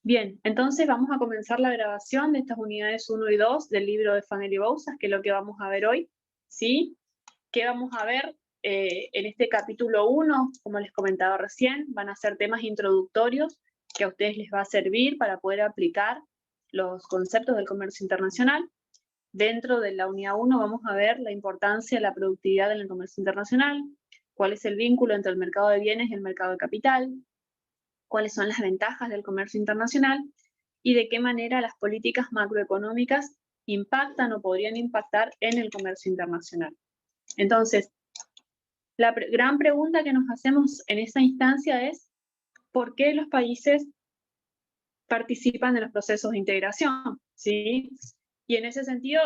Bien, entonces vamos a comenzar la grabación de estas unidades 1 y 2 del libro de Fanelli Bouzas, que es lo que vamos a ver hoy, ¿sí? ¿Qué vamos a ver en este capítulo 1? Como les comentaba recién, van a ser temas introductorios que a ustedes les va a servir para poder aplicar los conceptos del comercio internacional. Dentro de la unidad 1 vamos a ver la importancia de la productividad en el comercio internacional, cuál es el vínculo entre el mercado de bienes y el mercado de capital, cuáles son las ventajas del comercio internacional y de qué manera las políticas macroeconómicas impactan o podrían impactar en el comercio internacional. Entonces, la gran pregunta que nos hacemos en esta instancia es ¿por qué los países participan de los procesos de integración? ¿Sí? Y en ese sentido,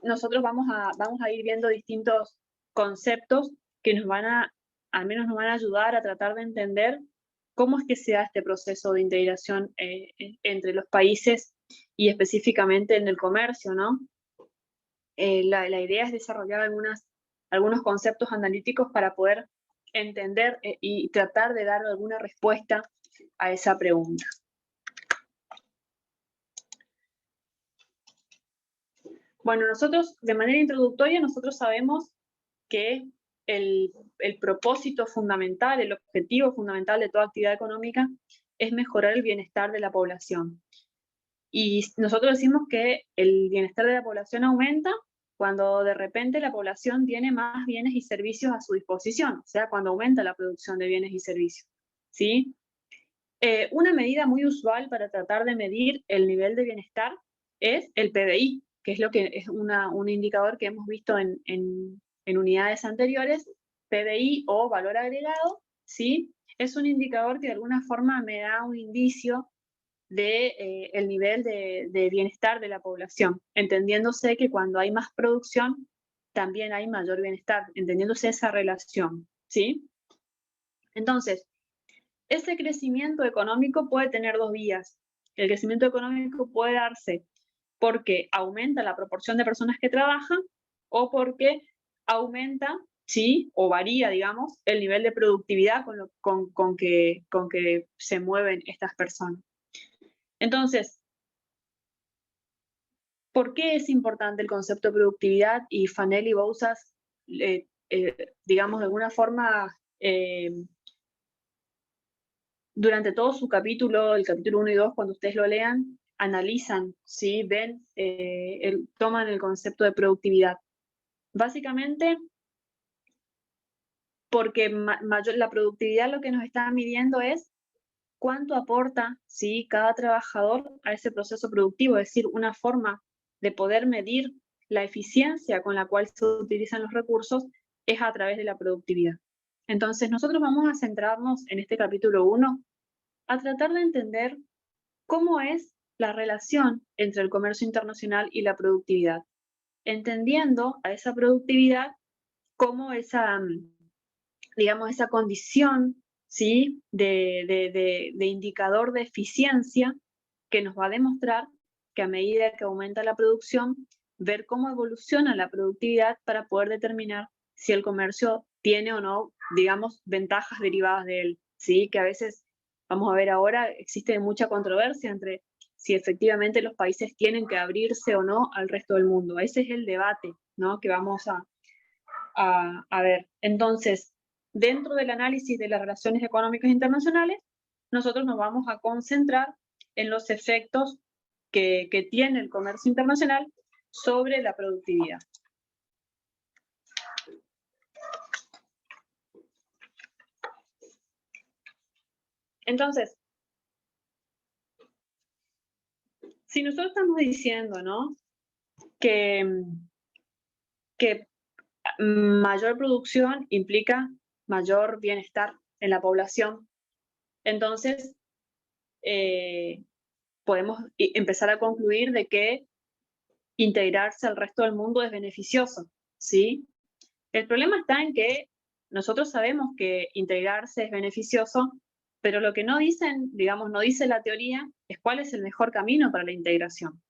nosotros vamos a ir viendo distintos conceptos que al menos nos van a ayudar a tratar de entender cómo es que se da este proceso de integración entre los países y específicamente en el comercio, ¿no? La idea es desarrollar algunos conceptos analíticos para poder entender y tratar de dar alguna respuesta a esa pregunta. Bueno, nosotros, de manera introductoria, nosotros sabemos que el propósito fundamental, el objetivo fundamental de toda actividad económica es mejorar el bienestar de la población. Y nosotros decimos que el bienestar de la población aumenta cuando de repente la población tiene más bienes y servicios a su disposición, o sea, cuando aumenta la producción de bienes y servicios, ¿sí? Una medida muy usual para tratar de medir el nivel de bienestar es el PBI, que es un indicador que hemos visto en unidades anteriores. PBI o valor agregado, ¿sí? Es un indicador que de alguna forma me da un indicio de el nivel de bienestar de la población, entendiéndose que cuando hay más producción también hay mayor bienestar, entendiéndose esa relación, ¿sí? Entonces, ese crecimiento económico puede tener dos vías. El crecimiento económico puede darse porque aumenta la proporción de personas que trabajan o porque aumenta, sí, o varía, digamos, el nivel de productividad con que se mueven estas personas. Entonces, ¿por qué es importante el concepto de productividad? Y Fanelli Bouzas, digamos, de alguna forma, durante todo su capítulo, el capítulo 1 y 2, cuando ustedes lo lean, analizan, ¿sí? Ven, toman el concepto de productividad. Básicamente, porque la productividad lo que nos está midiendo es cuánto aporta, ¿sí? Cada trabajador a ese proceso productivo, es decir, una forma de poder medir la eficiencia con la cual se utilizan los recursos es a través de la productividad. Entonces, nosotros vamos a centrarnos en este capítulo 1 a tratar de entender cómo es la relación entre el comercio internacional y la productividad, entendiendo a esa productividad como digamos, esa condición, ¿sí? de indicador de eficiencia que nos va a demostrar que a medida que aumenta la producción, ver cómo evoluciona la productividad para poder determinar si el comercio tiene o no, digamos, ventajas derivadas de él, ¿sí? Que a veces, vamos a ver ahora, existe mucha controversia entre si efectivamente los países tienen que abrirse o no al resto del mundo. Ese es el debate, ¿no? Que vamos a ver. Entonces, dentro del análisis de las relaciones económicas internacionales, nosotros nos vamos a concentrar en los efectos que tiene el comercio internacional sobre la productividad. Entonces, si nosotros estamos diciendo, ¿no? que mayor producción implica mayor bienestar en la población, entonces podemos empezar a concluir de que integrarse al resto del mundo es beneficioso, ¿sí? El problema está en que nosotros sabemos que integrarse es beneficioso, pero lo que no dicen, digamos, no dice la teoría, es cuál es el mejor camino para la integración,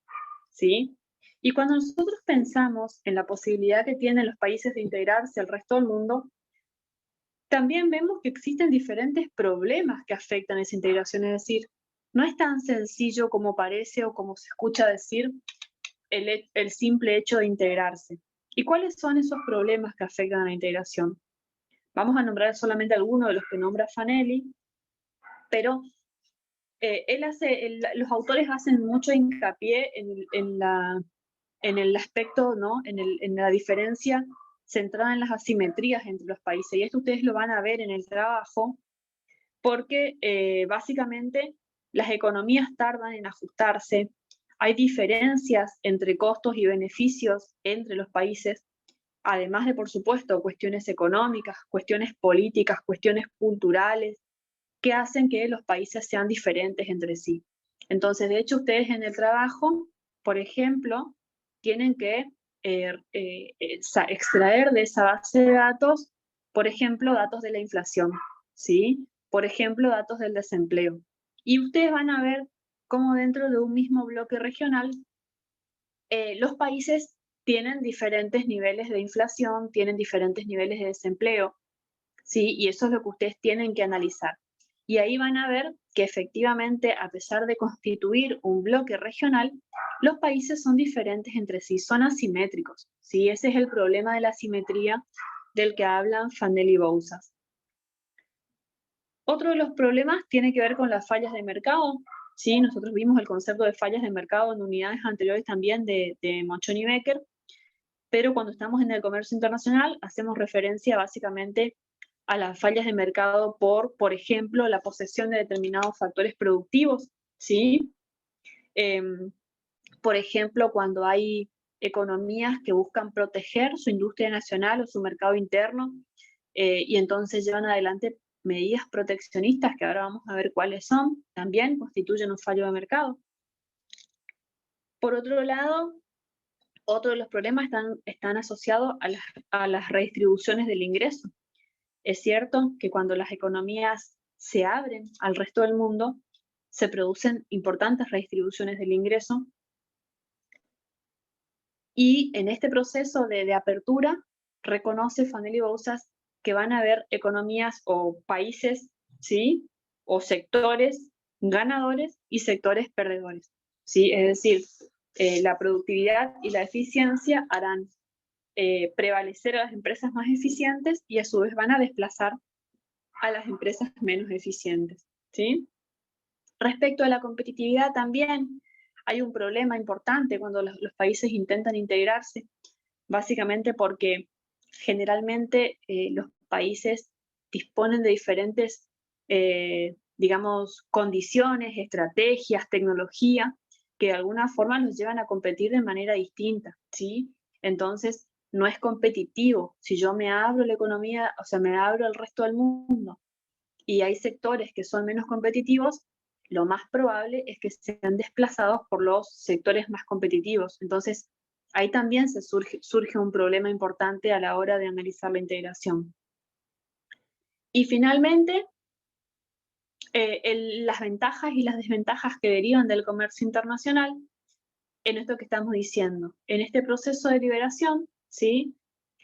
¿sí? Y cuando nosotros pensamos en la posibilidad que tienen los países de integrarse al resto del mundo, también vemos que existen diferentes problemas que afectan esa integración, es decir, no es tan sencillo como parece o como se escucha decir el simple hecho de integrarse. ¿Y cuáles son esos problemas que afectan a la integración? Vamos a nombrar solamente algunos de los que nombra Fanelli, pero los autores hacen mucho hincapié en el aspecto, ¿no? en la diferencia centrada en las asimetrías entre los países. Y esto ustedes lo van a ver en el trabajo, porque básicamente las economías tardan en ajustarse, hay diferencias entre costos y beneficios entre los países, además de, por supuesto, cuestiones económicas, cuestiones políticas, cuestiones culturales, que hacen que los países sean diferentes entre sí. Entonces, de hecho, ustedes en el trabajo, por ejemplo, tienen que extraer de esa base de datos, por ejemplo, datos de la inflación, ¿sí? Por ejemplo, datos del desempleo. Y ustedes van a ver cómo dentro de un mismo bloque regional, los países tienen diferentes niveles de inflación, tienen diferentes niveles de desempleo, ¿sí? Y eso es lo que ustedes tienen que analizar. Y ahí van a ver que efectivamente, a pesar de constituir un bloque regional, los países son diferentes entre sí, son asimétricos, ¿sí? Ese es el problema de la asimetría del que hablan Fanelli y Bouzas. Otro de los problemas tiene que ver con las fallas de mercado, ¿sí? Nosotros vimos el concepto de fallas de mercado en unidades anteriores también de Mochon y Becker, pero cuando estamos en el comercio internacional hacemos referencia básicamente a las fallas de mercado por ejemplo, la posesión de determinados factores productivos, ¿sí? Por ejemplo, cuando hay economías que buscan proteger su industria nacional o su mercado interno, y entonces llevan adelante medidas proteccionistas, que ahora vamos a ver cuáles son, también constituyen un fallo de mercado. Por otro lado, otro de los problemas están asociados a las redistribuciones del ingreso. Es cierto que cuando las economías se abren al resto del mundo, se producen importantes redistribuciones del ingreso, y en este proceso de apertura reconoce Fanelli y Bouzas que van a haber economías o países, ¿sí? O sectores ganadores y sectores perdedores, ¿sí? Es decir, la productividad y la eficiencia harán prevalecer a las empresas más eficientes y a su vez van a desplazar a las empresas menos eficientes, ¿sí? Respecto a la competitividad también hay un problema importante cuando los países intentan integrarse, básicamente porque generalmente los países disponen de diferentes, digamos, condiciones, estrategias, tecnología, que de alguna forma los llevan a competir de manera distinta, ¿sí? Entonces, no es competitivo. Si yo me abro la economía, o sea, me abro al resto del mundo y hay sectores que son menos competitivos, lo más probable es que sean desplazados por los sectores más competitivos. Entonces, ahí también surge un problema importante a la hora de analizar la integración. Y finalmente, las ventajas y las desventajas que derivan del comercio internacional en esto que estamos diciendo. En este proceso de liberación, ¿sí?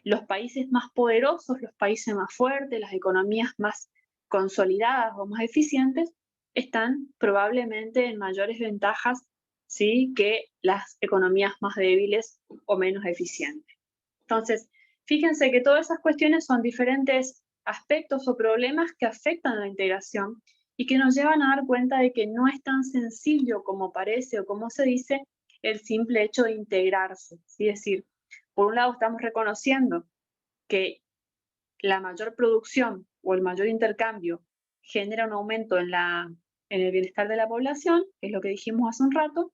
Los países más poderosos, los países más fuertes, las economías más consolidadas o más eficientes, están probablemente en mayores ventajas, ¿sí? Que las economías más débiles o menos eficientes. Entonces, fíjense que todas esas cuestiones son diferentes aspectos o problemas que afectan a la integración y que nos llevan a dar cuenta de que no es tan sencillo como parece o como se dice el simple hecho de integrarse. Es decir, por un lado estamos reconociendo que la mayor producción o el mayor intercambio genera un aumento en el bienestar de la población, que es lo que dijimos hace un rato,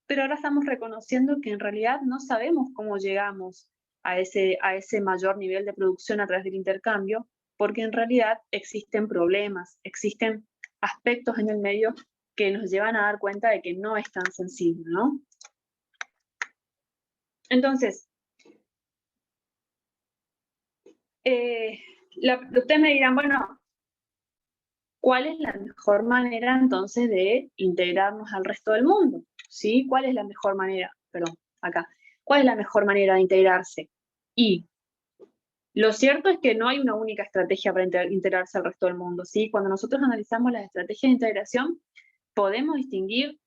pero ahora estamos reconociendo que en realidad no sabemos cómo llegamos a ese mayor nivel de producción a través del intercambio, porque en realidad existen problemas, existen aspectos en el medio que nos llevan a dar cuenta de que no es tan sencillo, ¿no? Entonces, ustedes me dirán, bueno, ¿cuál es la mejor manera entonces de integrarnos al resto del mundo? ¿Sí? ¿Cuál es la mejor manera? Perdón, acá. ¿Cuál es la mejor manera de integrarse? Y lo cierto es que no hay una única estrategia para integrarse al resto del mundo, ¿sí? Cuando nosotros analizamos las estrategias de integración, podemos distinguir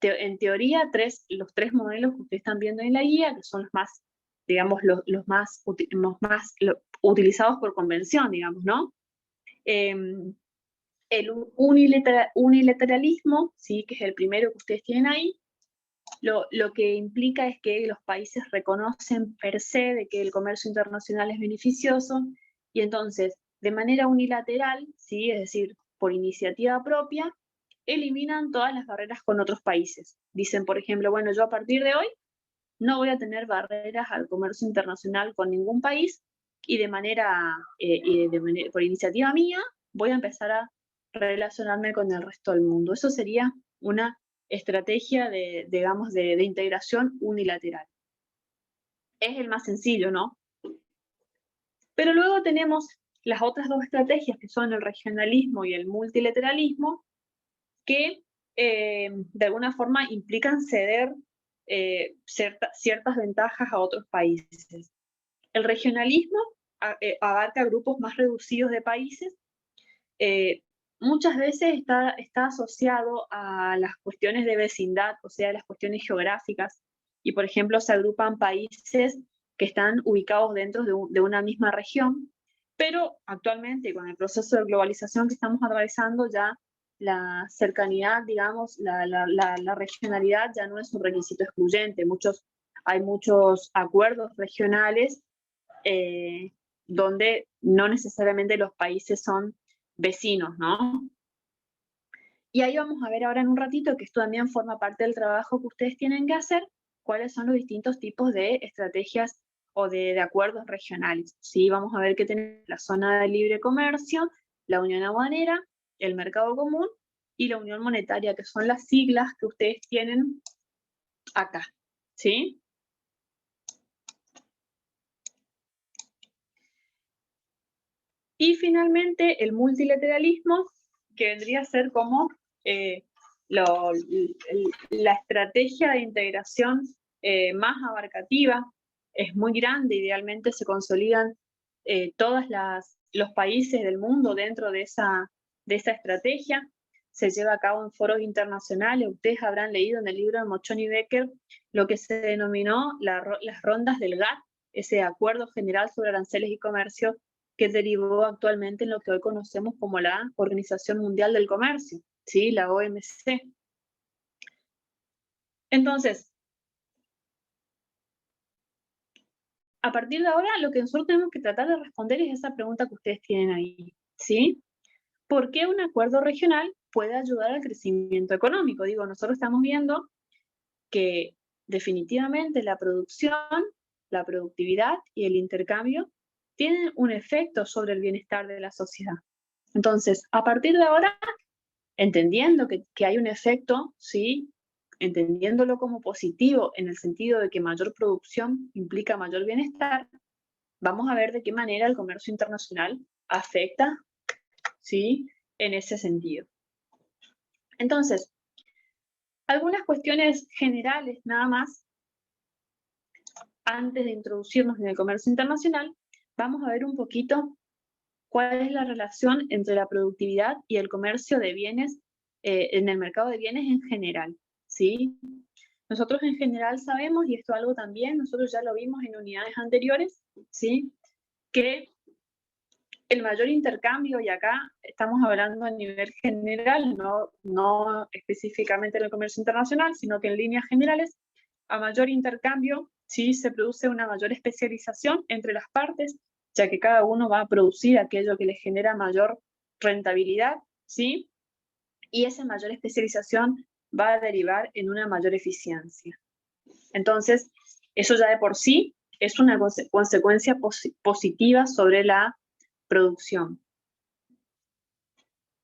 en teoría los tres modelos que ustedes están viendo en la guía, que son los más, digamos, los más utilizados por convención, digamos, ¿no? El unilateralismo, ¿sí? Que es el primero que ustedes tienen ahí, lo que implica es que los países reconocen per se de que el comercio internacional es beneficioso y entonces, de manera unilateral, ¿sí? Es decir, por iniciativa propia, eliminan todas las barreras con otros países. Dicen, por ejemplo, bueno, yo a partir de hoy no voy a tener barreras al comercio internacional con ningún país y por iniciativa mía voy a empezar a relacionarme con el resto del mundo. Eso sería una estrategia digamos, de integración unilateral. Es el más sencillo, ¿no? Pero luego tenemos las otras dos estrategias, que son el regionalismo y el multilateralismo, que de alguna forma implican ceder ciertas ventajas a otros países. El regionalismo abarca grupos más reducidos de países. Muchas veces está asociado a las cuestiones de vecindad, o sea, las cuestiones geográficas, y por ejemplo se agrupan países que están ubicados dentro de una misma región, pero actualmente con el proceso de globalización que estamos atravesando ya la cercanidad, digamos, la regionalidad ya no es un requisito excluyente. Hay muchos acuerdos regionales donde no necesariamente los países son vecinos, ¿no? Y ahí vamos a ver ahora en un ratito, que esto también forma parte del trabajo que ustedes tienen que hacer, cuáles son los distintos tipos de estrategias o de acuerdos regionales. ¿Sí? Vamos a ver que tenemos la zona de libre comercio, la unión aduanera, el mercado común y la unión monetaria, que son las siglas que ustedes tienen acá. ¿Sí? Y finalmente el multilateralismo, que vendría a ser como la estrategia de integración más abarcativa. Es muy grande, idealmente se consolidan todos los países del mundo dentro de esa estrategia. Se lleva a cabo en foros internacionales. Ustedes habrán leído en el libro de Mochón y Becker lo que se denominó las rondas del GATT, ese Acuerdo General sobre Aranceles y Comercio, que derivó actualmente en lo que hoy conocemos como la Organización Mundial del Comercio, ¿sí? La OMC. Entonces, a partir de ahora, lo que nosotros tenemos que tratar de responder es esa pregunta que ustedes tienen ahí, ¿sí? ¿Por qué un acuerdo regional puede ayudar al crecimiento económico? Digo, nosotros estamos viendo que definitivamente la producción, la productividad y el intercambio tienen un efecto sobre el bienestar de la sociedad. Entonces, a partir de ahora, entendiendo que hay un efecto, ¿sí? Entendiéndolo como positivo en el sentido de que mayor producción implica mayor bienestar, vamos a ver de qué manera el comercio internacional afecta, ¿sí? En ese sentido. Entonces, algunas cuestiones generales nada más, antes de introducirnos en el comercio internacional, vamos a ver un poquito cuál es la relación entre la productividad y el comercio de bienes en el mercado de bienes en general, ¿sí? Nosotros en general sabemos, y esto algo también, nosotros ya lo vimos en unidades anteriores, ¿sí? Que el mayor intercambio, y acá estamos hablando a nivel general, no específicamente en el comercio internacional, sino que en líneas generales, a mayor intercambio, sí se produce una mayor especialización entre las partes, ya que cada uno va a producir aquello que le genera mayor rentabilidad, ¿sí? Y esa mayor especialización va a derivar en una mayor eficiencia. Entonces, eso ya de por sí es una consecuencia positiva sobre la producción.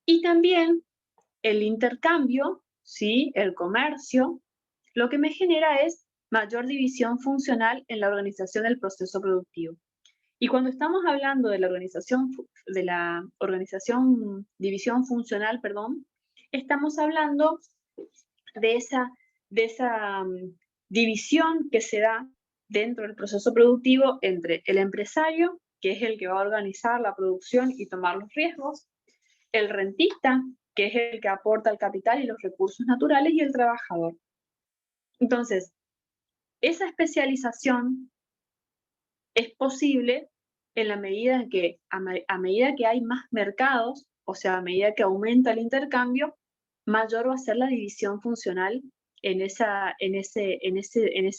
Y también el intercambio, ¿sí? El comercio, lo que me genera es mayor división funcional en la organización del proceso productivo. Y cuando estamos hablando de la división funcional, perdón, estamos hablando de esa división que se da dentro del proceso productivo entre el empresario, que es el que va a organizar la producción y tomar los riesgos, el rentista, que es el que aporta el capital y los recursos naturales, y el trabajador. Entonces, esa especialización es posible en la medida en que, a medida que hay más mercados, o sea, a medida que aumenta el intercambio, mayor va a ser la división funcional en ese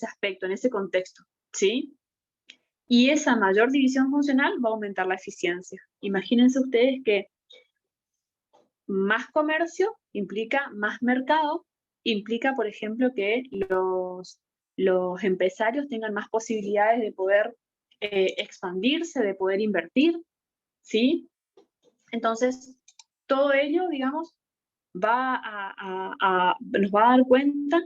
aspecto, en ese contexto, ¿sí? Y esa mayor división funcional va a aumentar la eficiencia. Imagínense ustedes que más comercio implica más mercado, implica, por ejemplo, que los empresarios tengan más posibilidades de poder expandirse, de poder invertir, ¿sí? Entonces, todo ello, digamos, nos va a dar cuenta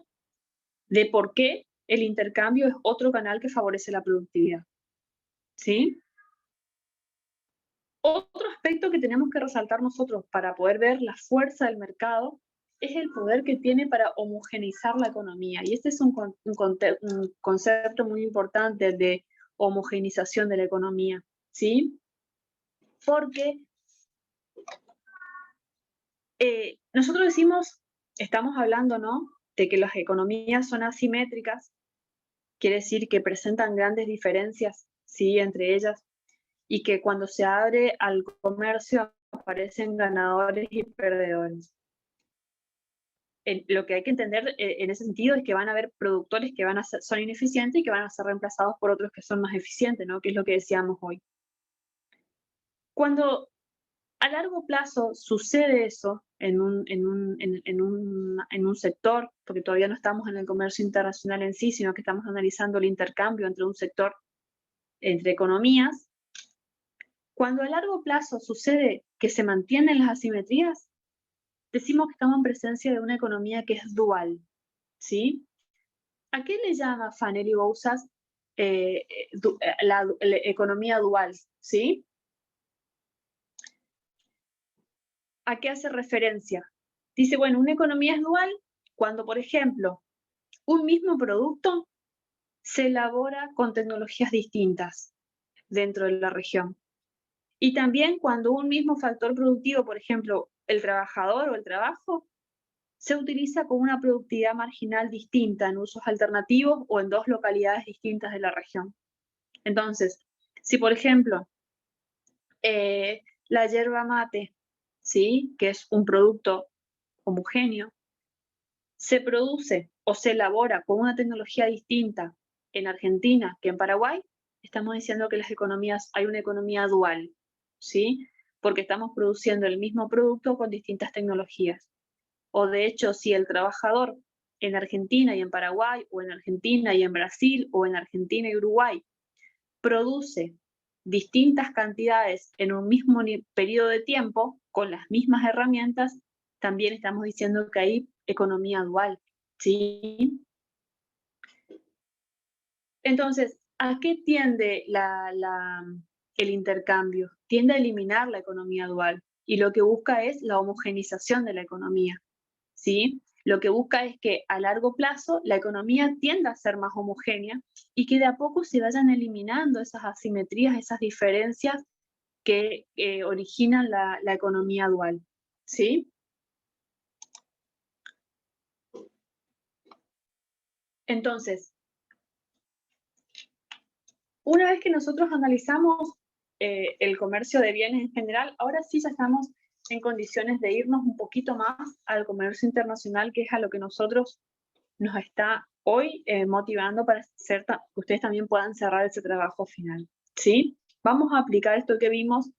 de por qué el intercambio es otro canal que favorece la productividad, ¿sí? Otro aspecto que tenemos que resaltar nosotros para poder ver la fuerza del mercado es el poder que tiene para homogeneizar la economía. Y este es un concepto muy importante de homogeneización de la economía, ¿sí? Porque nosotros decimos, estamos hablando, ¿no?, de que las economías son asimétricas, quiere decir que presentan grandes diferencias, ¿sí?, entre ellas, y que cuando se abre al comercio aparecen ganadores y perdedores. Lo que hay que entender en ese sentido es que van a haber productores que son ineficientes y que van a ser reemplazados por otros que son más eficientes, ¿no?, que es lo que decíamos hoy. Cuando a largo plazo sucede eso en un sector, porque todavía no estamos en el comercio internacional en sí, sino que estamos analizando el intercambio entre un sector, entre economías. Cuando a largo plazo sucede que se mantienen las asimetrías, decimos que estamos en presencia de una economía que es dual, ¿sí? ¿A qué le llama Fanelli Bouzas la economía dual, ¿sí? ¿A qué hace referencia? Dice, bueno, una economía es dual cuando, por ejemplo, un mismo producto se elabora con tecnologías distintas dentro de la región. Y también cuando un mismo factor productivo, por ejemplo, el trabajador o el trabajo, se utiliza con una productividad marginal distinta en usos alternativos o en dos localidades distintas de la región. Entonces, si por ejemplo, la yerba mate, ¿sí?, que es un producto homogéneo, se produce o se elabora con una tecnología distinta en Argentina que en Paraguay, estamos diciendo que hay una economía dual, ¿sí? Porque estamos produciendo el mismo producto con distintas tecnologías. O de hecho, si el trabajador en Argentina y en Paraguay, o en Argentina y en Brasil, o en Argentina y Uruguay, produce distintas cantidades en un mismo periodo de tiempo, con las mismas herramientas, también estamos diciendo que hay economía dual, ¿sí? Entonces, ¿a qué tiende el intercambio? Tiende a eliminar la economía dual, y lo que busca es la homogeneización de la economía, ¿sí? Lo que busca es que a largo plazo la economía tienda a ser más homogénea y que de a poco se vayan eliminando esas asimetrías, esas diferencias que originan la economía dual, ¿sí? Entonces, una vez que nosotros analizamos el comercio de bienes en general, ahora sí ya estamos en condiciones de irnos un poquito más al comercio internacional, que es a lo que nosotros nos está hoy motivando para que ustedes también puedan cerrar ese trabajo final, ¿sí? Vamos a aplicar esto que vimos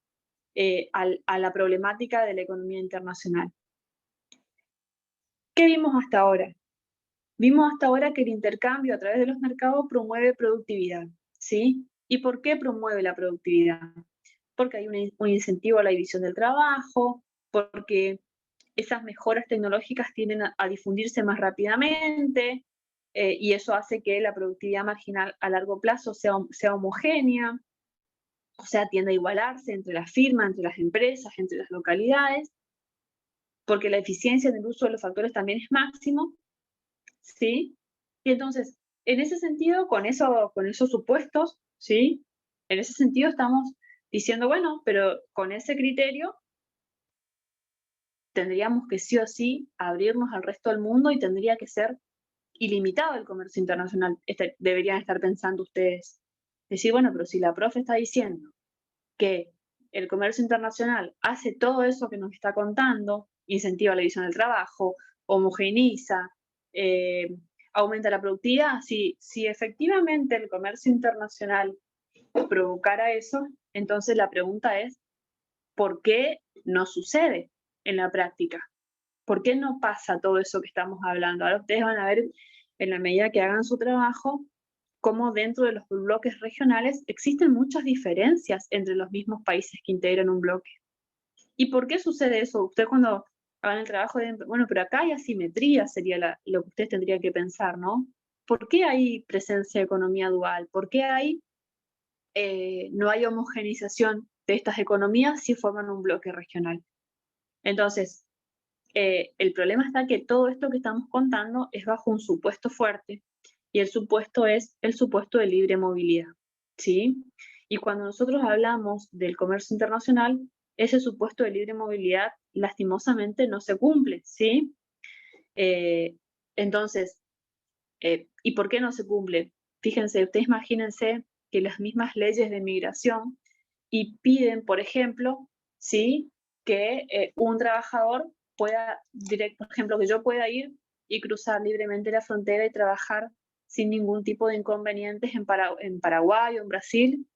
a la problemática de la economía internacional. ¿Qué vimos hasta ahora? Vimos hasta ahora que el intercambio a través de los mercados promueve productividad, ¿sí? ¿Y por qué promueve la productividad? Porque hay un incentivo a la división del trabajo, porque esas mejoras tecnológicas tienden a difundirse más rápidamente, y eso hace que la productividad marginal a largo plazo sea homogénea, o sea, tiende a igualarse entre las firmas, entre las empresas, entre las localidades, porque la eficiencia en el uso de los factores también es máximo, ¿sí? Y entonces, en ese sentido, con esos supuestos, ¿sí? En ese sentido estamos diciendo, bueno, pero con ese criterio tendríamos que sí o sí abrirnos al resto del mundo y tendría que ser ilimitado el comercio internacional. Deberían estar pensando ustedes. Decir, bueno, pero si la profe está diciendo que el comercio internacional hace todo eso que nos está contando, incentiva la división del trabajo, homogeneiza, aumenta la productividad, si efectivamente el comercio internacional provocara eso, entonces la pregunta es, ¿por qué no sucede en la práctica? ¿Por qué no pasa todo eso que estamos hablando? Ahora ustedes van a ver, en la medida que hagan su trabajo, cómo dentro de los bloques regionales existen muchas diferencias entre los mismos países que integran un bloque. ¿Y por qué sucede eso? Ustedes cuando hagan el trabajo deben, bueno, pero acá hay asimetría, sería lo que ustedes tendrían que pensar, ¿no? ¿Por qué hay presencia de economía dual? ¿Por qué no hay homogeneización de estas economías si forman un bloque regional? Entonces, el problema está que todo esto que estamos contando es bajo un supuesto fuerte, y el supuesto es el supuesto de libre movilidad, ¿sí? Y cuando nosotros hablamos del comercio internacional, ese supuesto de libre movilidad lastimosamente no se cumple, ¿sí? Entonces, ¿y por qué no se cumple? Fíjense, ustedes imagínense que las mismas leyes de migración y piden, por ejemplo, ¿sí? Que un trabajador pueda, por ejemplo, que yo pueda ir y cruzar libremente la frontera y trabajar sin ningún tipo de inconvenientes en Paraguay o en Brasil,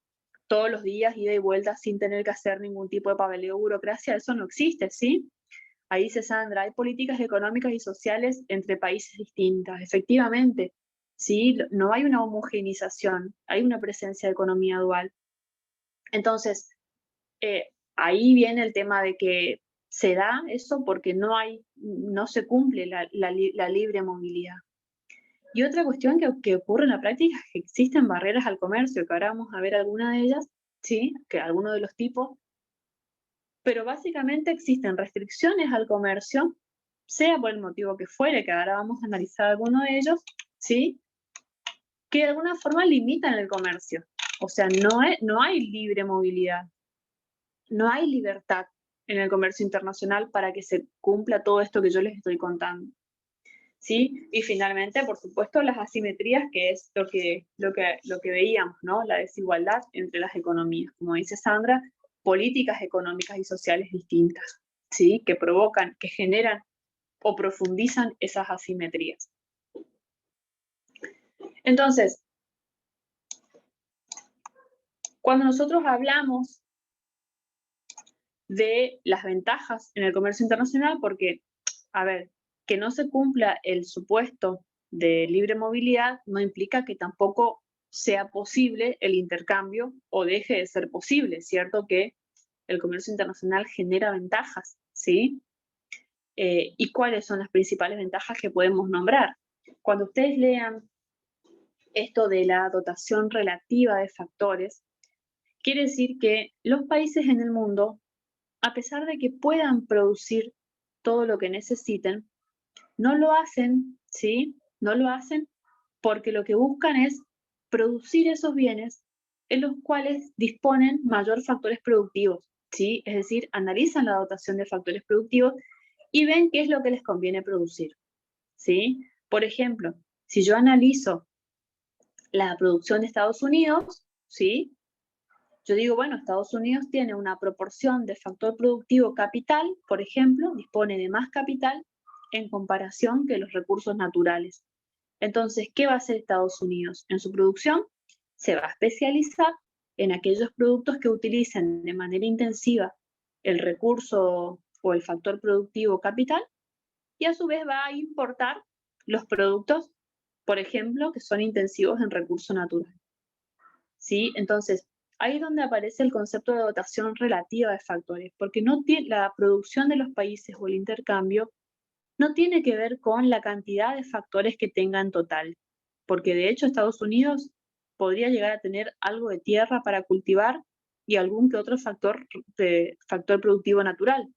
todos los días, ida y vuelta, sin tener que hacer ningún tipo de papeleo o burocracia. Eso no existe, ¿sí? Ahí dice Sandra, hay políticas económicas y sociales entre países distintas. Efectivamente, ¿sí? No hay una homogenización, hay una presencia de economía dual. Entonces, ahí viene el tema de que se da eso porque no se cumple la libre movilidad. Y otra cuestión que ocurre en la práctica es que existen barreras al comercio, que ahora vamos a ver alguna de ellas, ¿sí? Que algunos de los tipos, pero básicamente existen restricciones al comercio, sea por el motivo que fuere, que ahora vamos a analizar alguno de ellos, ¿sí? Que de alguna forma limitan el comercio. O sea, no hay libre movilidad, no hay libertad en el comercio internacional para que se cumpla todo esto que yo les estoy contando, ¿sí? Y finalmente, por supuesto, las asimetrías, que es lo que veíamos, ¿no? La desigualdad entre las economías. Como dice Sandra, políticas económicas y sociales distintas, ¿sí? Que provocan, que generan o profundizan esas asimetrías. Entonces, cuando nosotros hablamos de las ventajas en el comercio internacional, porque, a ver, que no se cumpla el supuesto de libre movilidad no implica que tampoco sea posible el intercambio o deje de ser posible, ¿cierto? Que el comercio internacional genera ventajas, ¿sí? ¿Y cuáles son las principales ventajas que podemos nombrar? Cuando ustedes lean esto de la dotación relativa de factores, quiere decir que los países en el mundo, a pesar de que puedan producir todo lo que necesiten, no lo hacen, ¿sí? No lo hacen porque lo que buscan es producir esos bienes en los cuales disponen mayor factores productivos, ¿sí? Es decir, analizan la dotación de factores productivos y ven qué es lo que les conviene producir, ¿sí? Por ejemplo, si yo analizo la producción de Estados Unidos, ¿sí? Yo digo, bueno, Estados Unidos tiene una proporción de factor productivo capital, por ejemplo, dispone de más capital en comparación que los recursos naturales. Entonces, ¿qué va a hacer Estados Unidos? En su producción se va a especializar en aquellos productos que utilicen de manera intensiva el recurso o el factor productivo capital y a su vez va a importar los productos, por ejemplo, que son intensivos en recurso natural. ¿Sí? Entonces, ahí es donde aparece el concepto de dotación relativa de factores, porque no tiene, la producción de los países o el intercambio no tiene que ver con la cantidad de factores que tenga en total, porque de hecho Estados Unidos podría llegar a tener algo de tierra para cultivar y algún que otro factor productivo natural.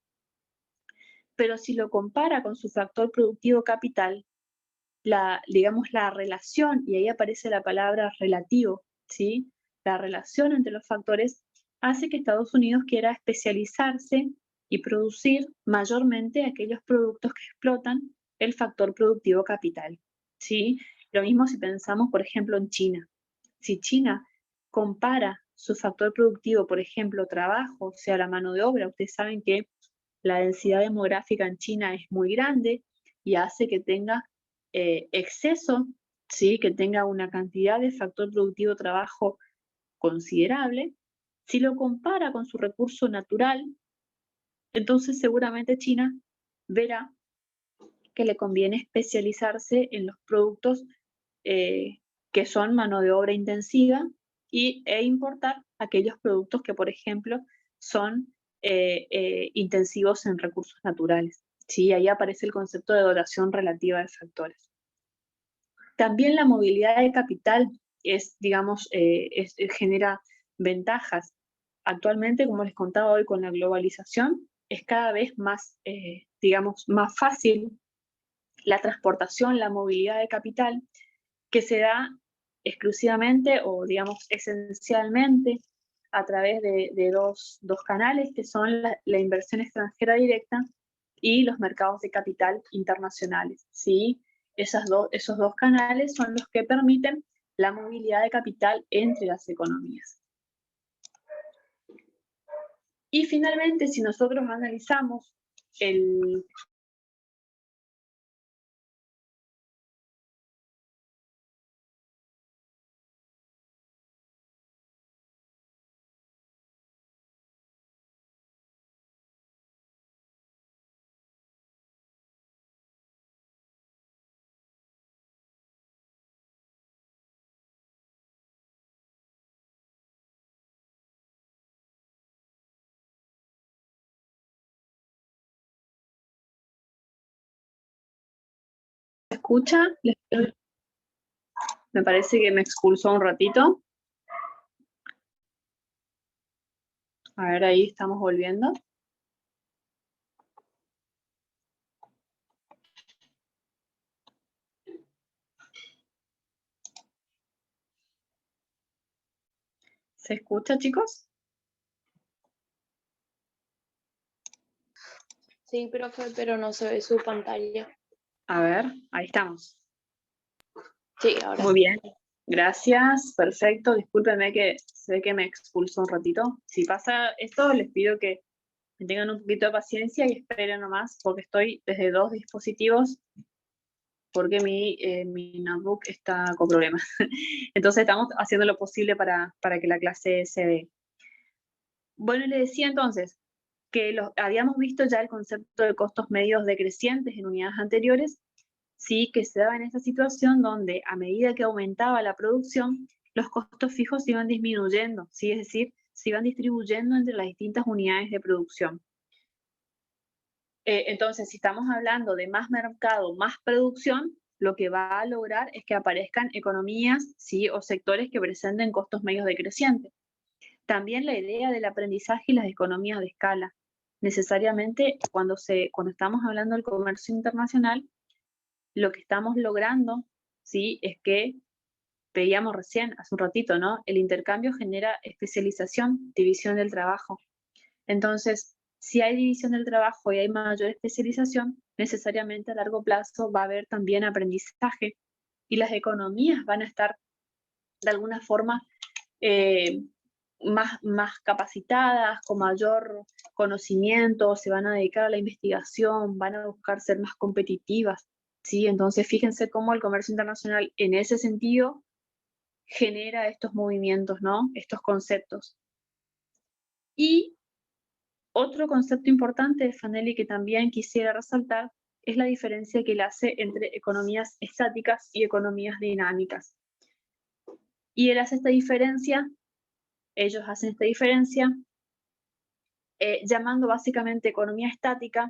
Pero si lo compara con su factor productivo capital, digamos, la relación, y ahí aparece la palabra relativo, ¿sí? La relación entre los factores hace que Estados Unidos quiera especializarse y producir mayormente aquellos productos que explotan el factor productivo capital, ¿sí? Lo mismo si pensamos, por ejemplo, en China. Si China compara su factor productivo, por ejemplo, trabajo, o sea, la mano de obra, ustedes saben que la densidad demográfica en China es muy grande y hace que tenga exceso, ¿sí? Que tenga una cantidad de factor productivo trabajo considerable. Si lo compara con su recurso natural, entonces seguramente China verá que le conviene especializarse en los productos que son mano de obra intensiva e importar aquellos productos que, por ejemplo, son intensivos en recursos naturales. ¿Sí? Ahí aparece el concepto de dotación relativa de factores. También la movilidad de capital es, digamos, genera ventajas. Actualmente, como les contaba hoy, con la globalización, es cada vez más, digamos, más fácil la transportación, la movilidad de capital, que se da exclusivamente o, digamos, esencialmente a través de dos canales, que son la inversión extranjera directa y los mercados de capital internacionales, ¿sí? Esos dos canales son los que permiten la movilidad de capital entre las economías. Y finalmente, si nosotros analizamos el escucha, me parece que me expulsó un ratito. A ver, ahí estamos volviendo. ¿Se escucha, chicos? Sí, profe, pero no se ve su pantalla. A ver, ahí estamos. Sí, ahora. Muy bien, gracias, perfecto. Discúlpenme que sé que me expulsó un ratito. Si pasa esto, les pido que me tengan un poquito de paciencia y esperen nomás, porque estoy desde dos dispositivos, porque mi notebook está con problemas. Entonces estamos haciendo lo posible para que la clase se dé. Bueno, le decía entonces que habíamos visto ya el concepto de costos medios decrecientes en unidades anteriores, sí, que se daba en esta situación donde a medida que aumentaba la producción, los costos fijos se iban disminuyendo, ¿sí? Es decir, se iban distribuyendo entre las distintas unidades de producción. Entonces, si estamos hablando de más mercado, más producción, lo que va a lograr es que aparezcan economías, ¿sí? O sectores que presenten costos medios decrecientes. También la idea del aprendizaje y las economías de escala. Necesariamente, cuando estamos hablando del comercio internacional, lo que estamos logrando, ¿sí? Es que veíamos recién, hace un ratito, ¿no? El intercambio genera especialización, división del trabajo. Entonces, si hay división del trabajo y hay mayor especialización, necesariamente a largo plazo va a haber también aprendizaje y las economías van a estar de alguna forma más capacitadas, con mayor conocimiento, se van a dedicar a la investigación, van a buscar ser más competitivas, ¿sí? Entonces, fíjense cómo el comercio internacional en ese sentido genera estos movimientos, ¿no? Estos conceptos. Y otro concepto importante de Fanelli que también quisiera resaltar es la diferencia que él hace entre economías estáticas y economías dinámicas. Y él hace esta diferencia, ellos hacen esta diferencia, llamando básicamente economía estática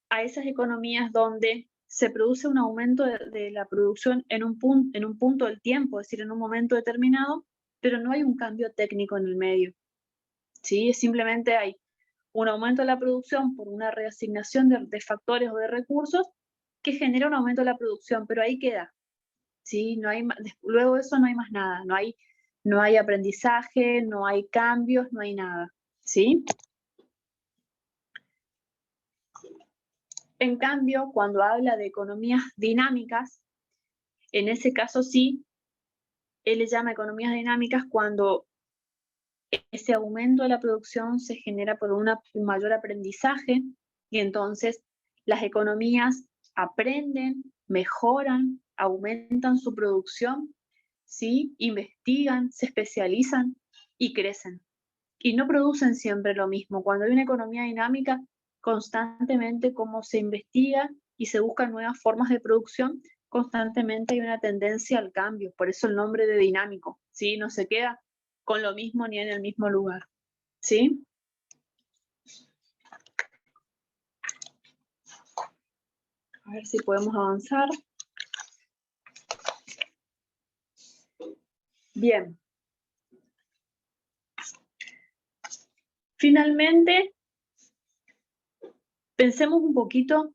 a esas economías donde se produce un aumento de la producción en un punto del tiempo, es decir, en un momento determinado, pero no hay un cambio técnico en el medio. ¿Sí? Simplemente hay un aumento de la producción por una reasignación de factores o de recursos que genera un aumento de la producción, pero ahí queda. ¿Sí? No hay, luego de eso no hay más nada, no hay aprendizaje, no hay cambios, no hay nada. ¿Sí? En cambio, cuando habla de economías dinámicas, en ese caso sí, él le llama economías dinámicas cuando ese aumento de la producción se genera por un mayor aprendizaje y entonces las economías aprenden, mejoran, aumentan su producción, ¿sí? Investigan, se especializan y crecen. Y no producen siempre lo mismo. Cuando hay una economía dinámica, constantemente como se investiga y se buscan nuevas formas de producción, constantemente hay una tendencia al cambio. Por eso el nombre de dinámico, ¿sí? No se queda con lo mismo ni en el mismo lugar, ¿sí? A ver si podemos avanzar. Bien. Finalmente, pensemos un poquito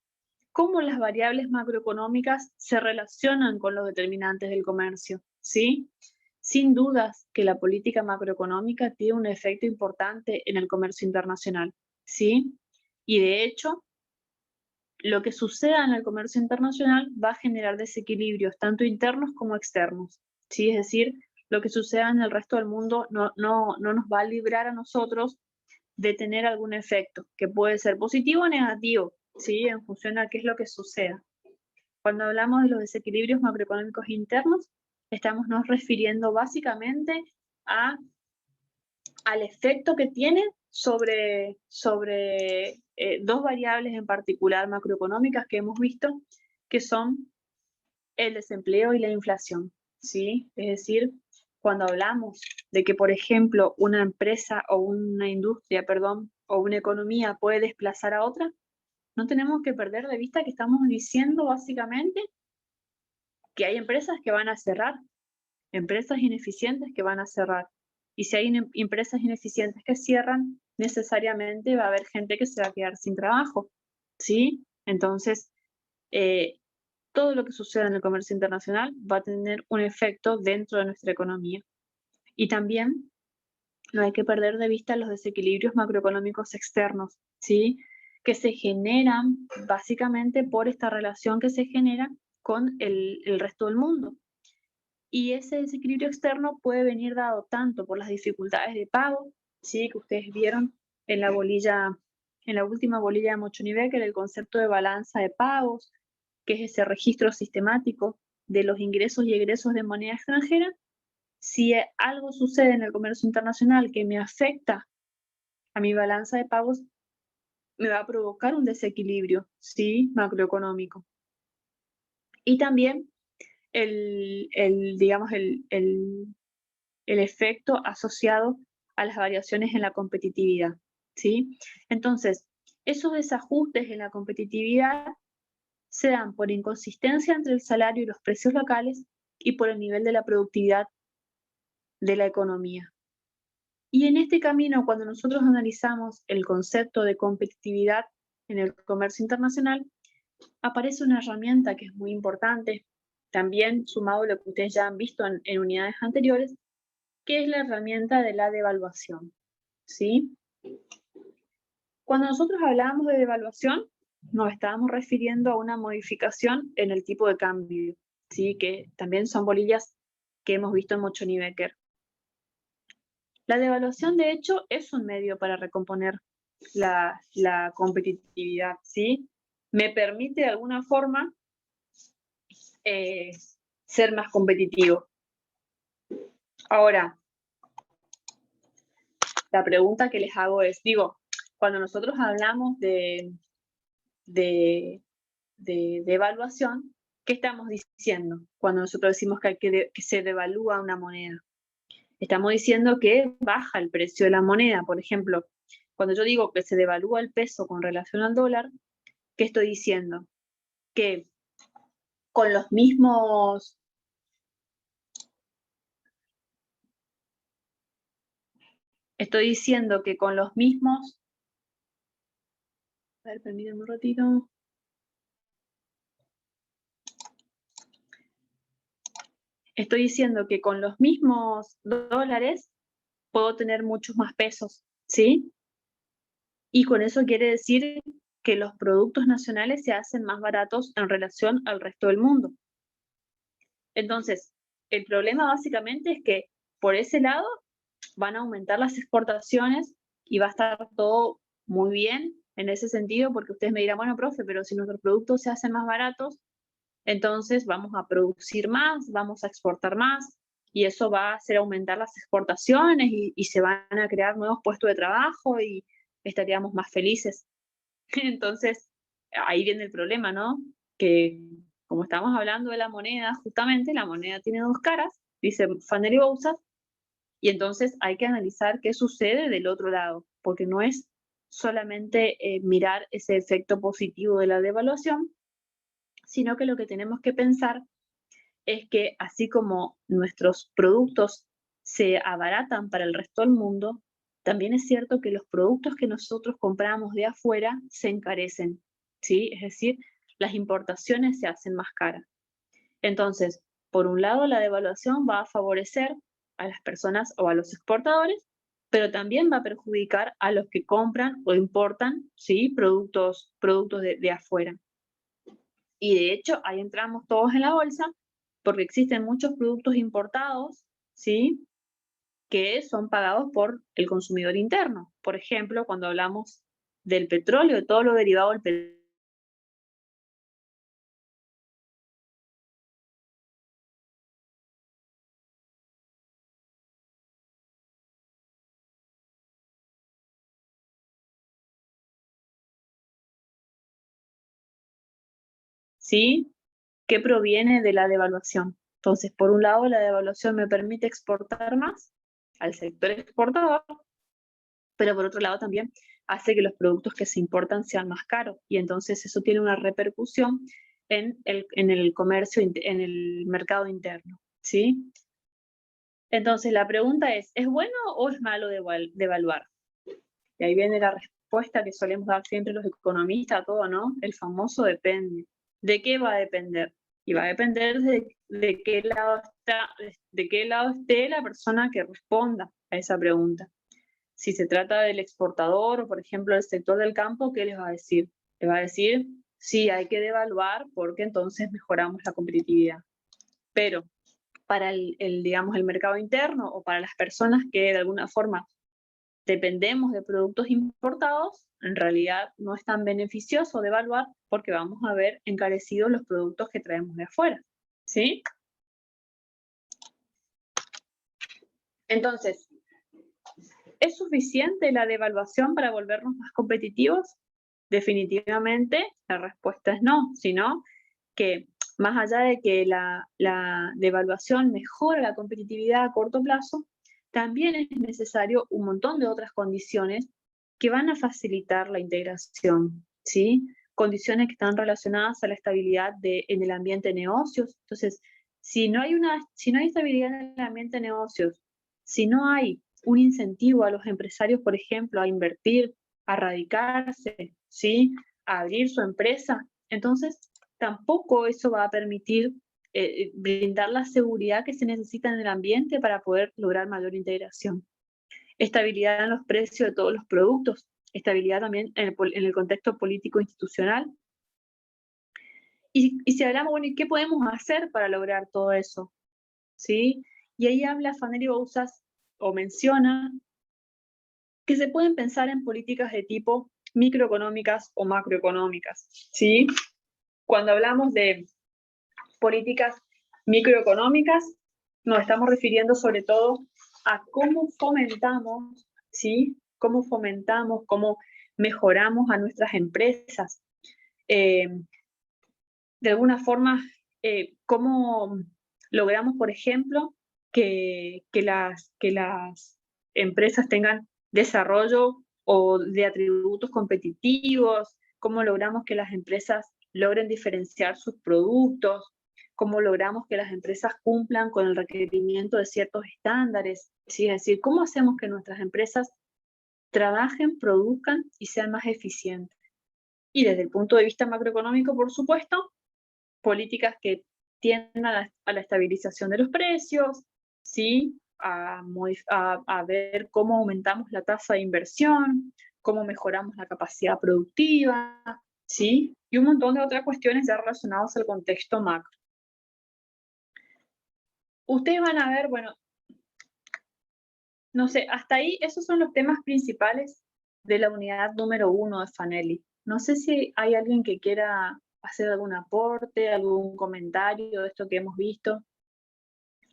cómo las variables macroeconómicas se relacionan con los determinantes del comercio, ¿sí? Sin dudas que la política macroeconómica tiene un efecto importante en el comercio internacional, ¿sí? Y de hecho, lo que suceda en el comercio internacional va a generar desequilibrios, tanto internos como externos, ¿sí? Es decir, lo que suceda en el resto del mundo no nos va a librar a nosotros de tener algún efecto, que puede ser positivo o negativo, ¿sí? En función a qué es lo que suceda. Cuando hablamos de los desequilibrios macroeconómicos internos, estamos nos refiriendo básicamente al efecto que tienen sobre dos variables en particular macroeconómicas que hemos visto, que son el desempleo y la inflación, ¿sí? Es decir, cuando hablamos de que, por ejemplo, una empresa o una industria, perdón, o una economía puede desplazar a otra, no tenemos que perder de vista que estamos diciendo básicamente que hay empresas que van a cerrar, empresas ineficientes que van a cerrar. Y si hay empresas ineficientes que cierran, necesariamente va a haber gente que se va a quedar sin trabajo, ¿sí? Entonces, todo lo que suceda en el comercio internacional va a tener un efecto dentro de nuestra economía. Y también no hay que perder de vista los desequilibrios macroeconómicos externos, ¿sí? Que se generan básicamente por esta relación que se genera con el resto del mundo. Y ese desequilibrio externo puede venir dado tanto por las dificultades de pago, ¿sí? Que ustedes vieron en la bolilla, en la última bolilla de Mochoni-Becker, el concepto de balanza de pagos, que es ese registro sistemático de los ingresos y egresos de moneda extranjera. Si algo sucede en el comercio internacional que me afecta a mi balanza de pagos, me va a provocar un desequilibrio, ¿sí? Macroeconómico. Y también digamos, el efecto asociado a las variaciones en la competitividad, ¿sí? Entonces, esos desajustes en la competitividad se dan por inconsistencia entre el salario y los precios locales y por el nivel de la productividad de la economía. Y en este camino, cuando nosotros analizamos el concepto de competitividad en el comercio internacional, aparece una herramienta que es muy importante, también sumado a lo que ustedes ya han visto en unidades anteriores, que es la herramienta de la devaluación, ¿sí? Cuando nosotros hablábamos de devaluación, nos estábamos refiriendo a una modificación en el tipo de cambio, ¿sí? Que también son bolillas que hemos visto en Mochoni-Becker. La devaluación, de hecho, es un medio para recomponer la competitividad, ¿sí? Me permite de alguna forma ser más competitivo. Ahora, la pregunta que les hago es, digo, cuando nosotros hablamos de devaluación, ¿qué estamos diciendo cuando nosotros decimos que se devalúa una moneda? Estamos diciendo que baja el precio de la moneda. Por ejemplo, cuando yo digo que se devalúa el peso con relación al dólar, ¿qué estoy diciendo? Que con los mismos... Estoy diciendo que con los mismos... A ver, permítanme un ratito. Estoy diciendo que con los mismos dólares puedo tener muchos más pesos, ¿sí? Y con eso quiere decir que los productos nacionales se hacen más baratos en relación al resto del mundo. Entonces, el problema básicamente es que por ese lado van a aumentar las exportaciones y va a estar todo muy bien en ese sentido, porque ustedes me dirán, bueno, profe, pero si nuestros productos se hacen más baratos, entonces vamos a producir más, vamos a exportar más, y eso va a hacer aumentar las exportaciones y se van a crear nuevos puestos de trabajo y estaríamos más felices. Entonces, ahí viene el problema, ¿no? Que como estamos hablando de la moneda, justamente la moneda tiene dos caras, dice Fanner y Bouzas, y entonces hay que analizar qué sucede del otro lado, porque no es solamente mirar ese efecto positivo de la devaluación, sino que lo que tenemos que pensar es que así como nuestros productos se abaratan para el resto del mundo, también es cierto que los productos que nosotros compramos de afuera se encarecen, ¿sí? Es decir, las importaciones se hacen más caras. Entonces, por un lado, la devaluación va a favorecer a las personas o a los exportadores, pero también va a perjudicar a los que compran o importan, ¿sí? productos de afuera. Y de hecho, ahí entramos todos en la bolsa, porque existen muchos productos importados, ¿sí? que son pagados por el consumidor interno. Por ejemplo, cuando hablamos del petróleo, de todo lo derivado del petróleo, ¿sí? que proviene de la devaluación. Entonces, por un lado, la devaluación me permite exportar más al sector exportador, pero por otro lado también hace que los productos que se importan sean más caros, y entonces eso tiene una repercusión en el comercio, en el mercado interno, ¿sí? Entonces la pregunta ¿es bueno o es malo devaluar? Y ahí viene la respuesta que solemos dar siempre los economistas a todo, ¿no? El famoso depende. ¿De qué va a depender? Y va a depender de qué lado esté la persona que responda a esa pregunta. Si se trata del exportador o, por ejemplo, del sector del campo, ¿qué les va a decir? Les va a decir, sí, hay que devaluar porque entonces mejoramos la competitividad. Pero para digamos, el mercado interno o para las personas que de alguna forma dependemos de productos importados, en realidad no es tan beneficioso devaluar porque vamos a ver encarecidos los productos que traemos de afuera, ¿sí? Entonces, ¿es suficiente la devaluación para volvernos más competitivos? Definitivamente la respuesta es no, sino que más allá de que la devaluación mejora la competitividad a corto plazo, también es necesario un montón de otras condiciones que van a facilitar la integración, ¿sí? Condiciones que están relacionadas a la estabilidad en el ambiente de negocios. Entonces, si no hay estabilidad en el ambiente de negocios, si no hay un incentivo a los empresarios, por ejemplo, a invertir, a radicarse, ¿sí? a abrir su empresa, entonces tampoco eso va a permitir brindar la seguridad que se necesita en el ambiente para poder lograr mayor integración. Estabilidad en los precios de todos los productos, estabilidad también en el contexto político institucional. Y si hablamos, bueno, ¿y qué podemos hacer para lograr todo eso? ¿Sí? Y ahí habla Fanner y Bouzas, o menciona, que se pueden pensar en políticas de tipo microeconómicas o macroeconómicas, ¿sí? Cuando hablamos de políticas microeconómicas, nos estamos refiriendo sobre todo a cómo fomentamos, ¿sí? Cómo mejoramos a nuestras empresas. De alguna forma, cómo logramos, por ejemplo, que las empresas tengan desarrollo o de atributos competitivos, cómo logramos que las empresas logren diferenciar sus productos, cómo logramos que las empresas cumplan con el requerimiento de ciertos estándares, ¿sí? Es decir, cómo hacemos que nuestras empresas trabajen, produzcan y sean más eficientes. Y desde el punto de vista macroeconómico, por supuesto, políticas que tiendan a la estabilización de los precios, ¿sí? a ver cómo aumentamos la tasa de inversión, cómo mejoramos la capacidad productiva, ¿sí? Y un montón de otras cuestiones ya relacionadas al contexto macro. Ustedes van a ver, bueno, no sé, hasta ahí esos son los temas principales de la unidad número 1 de Fanelli. No sé si hay alguien que quiera hacer algún aporte, algún comentario de esto que hemos visto,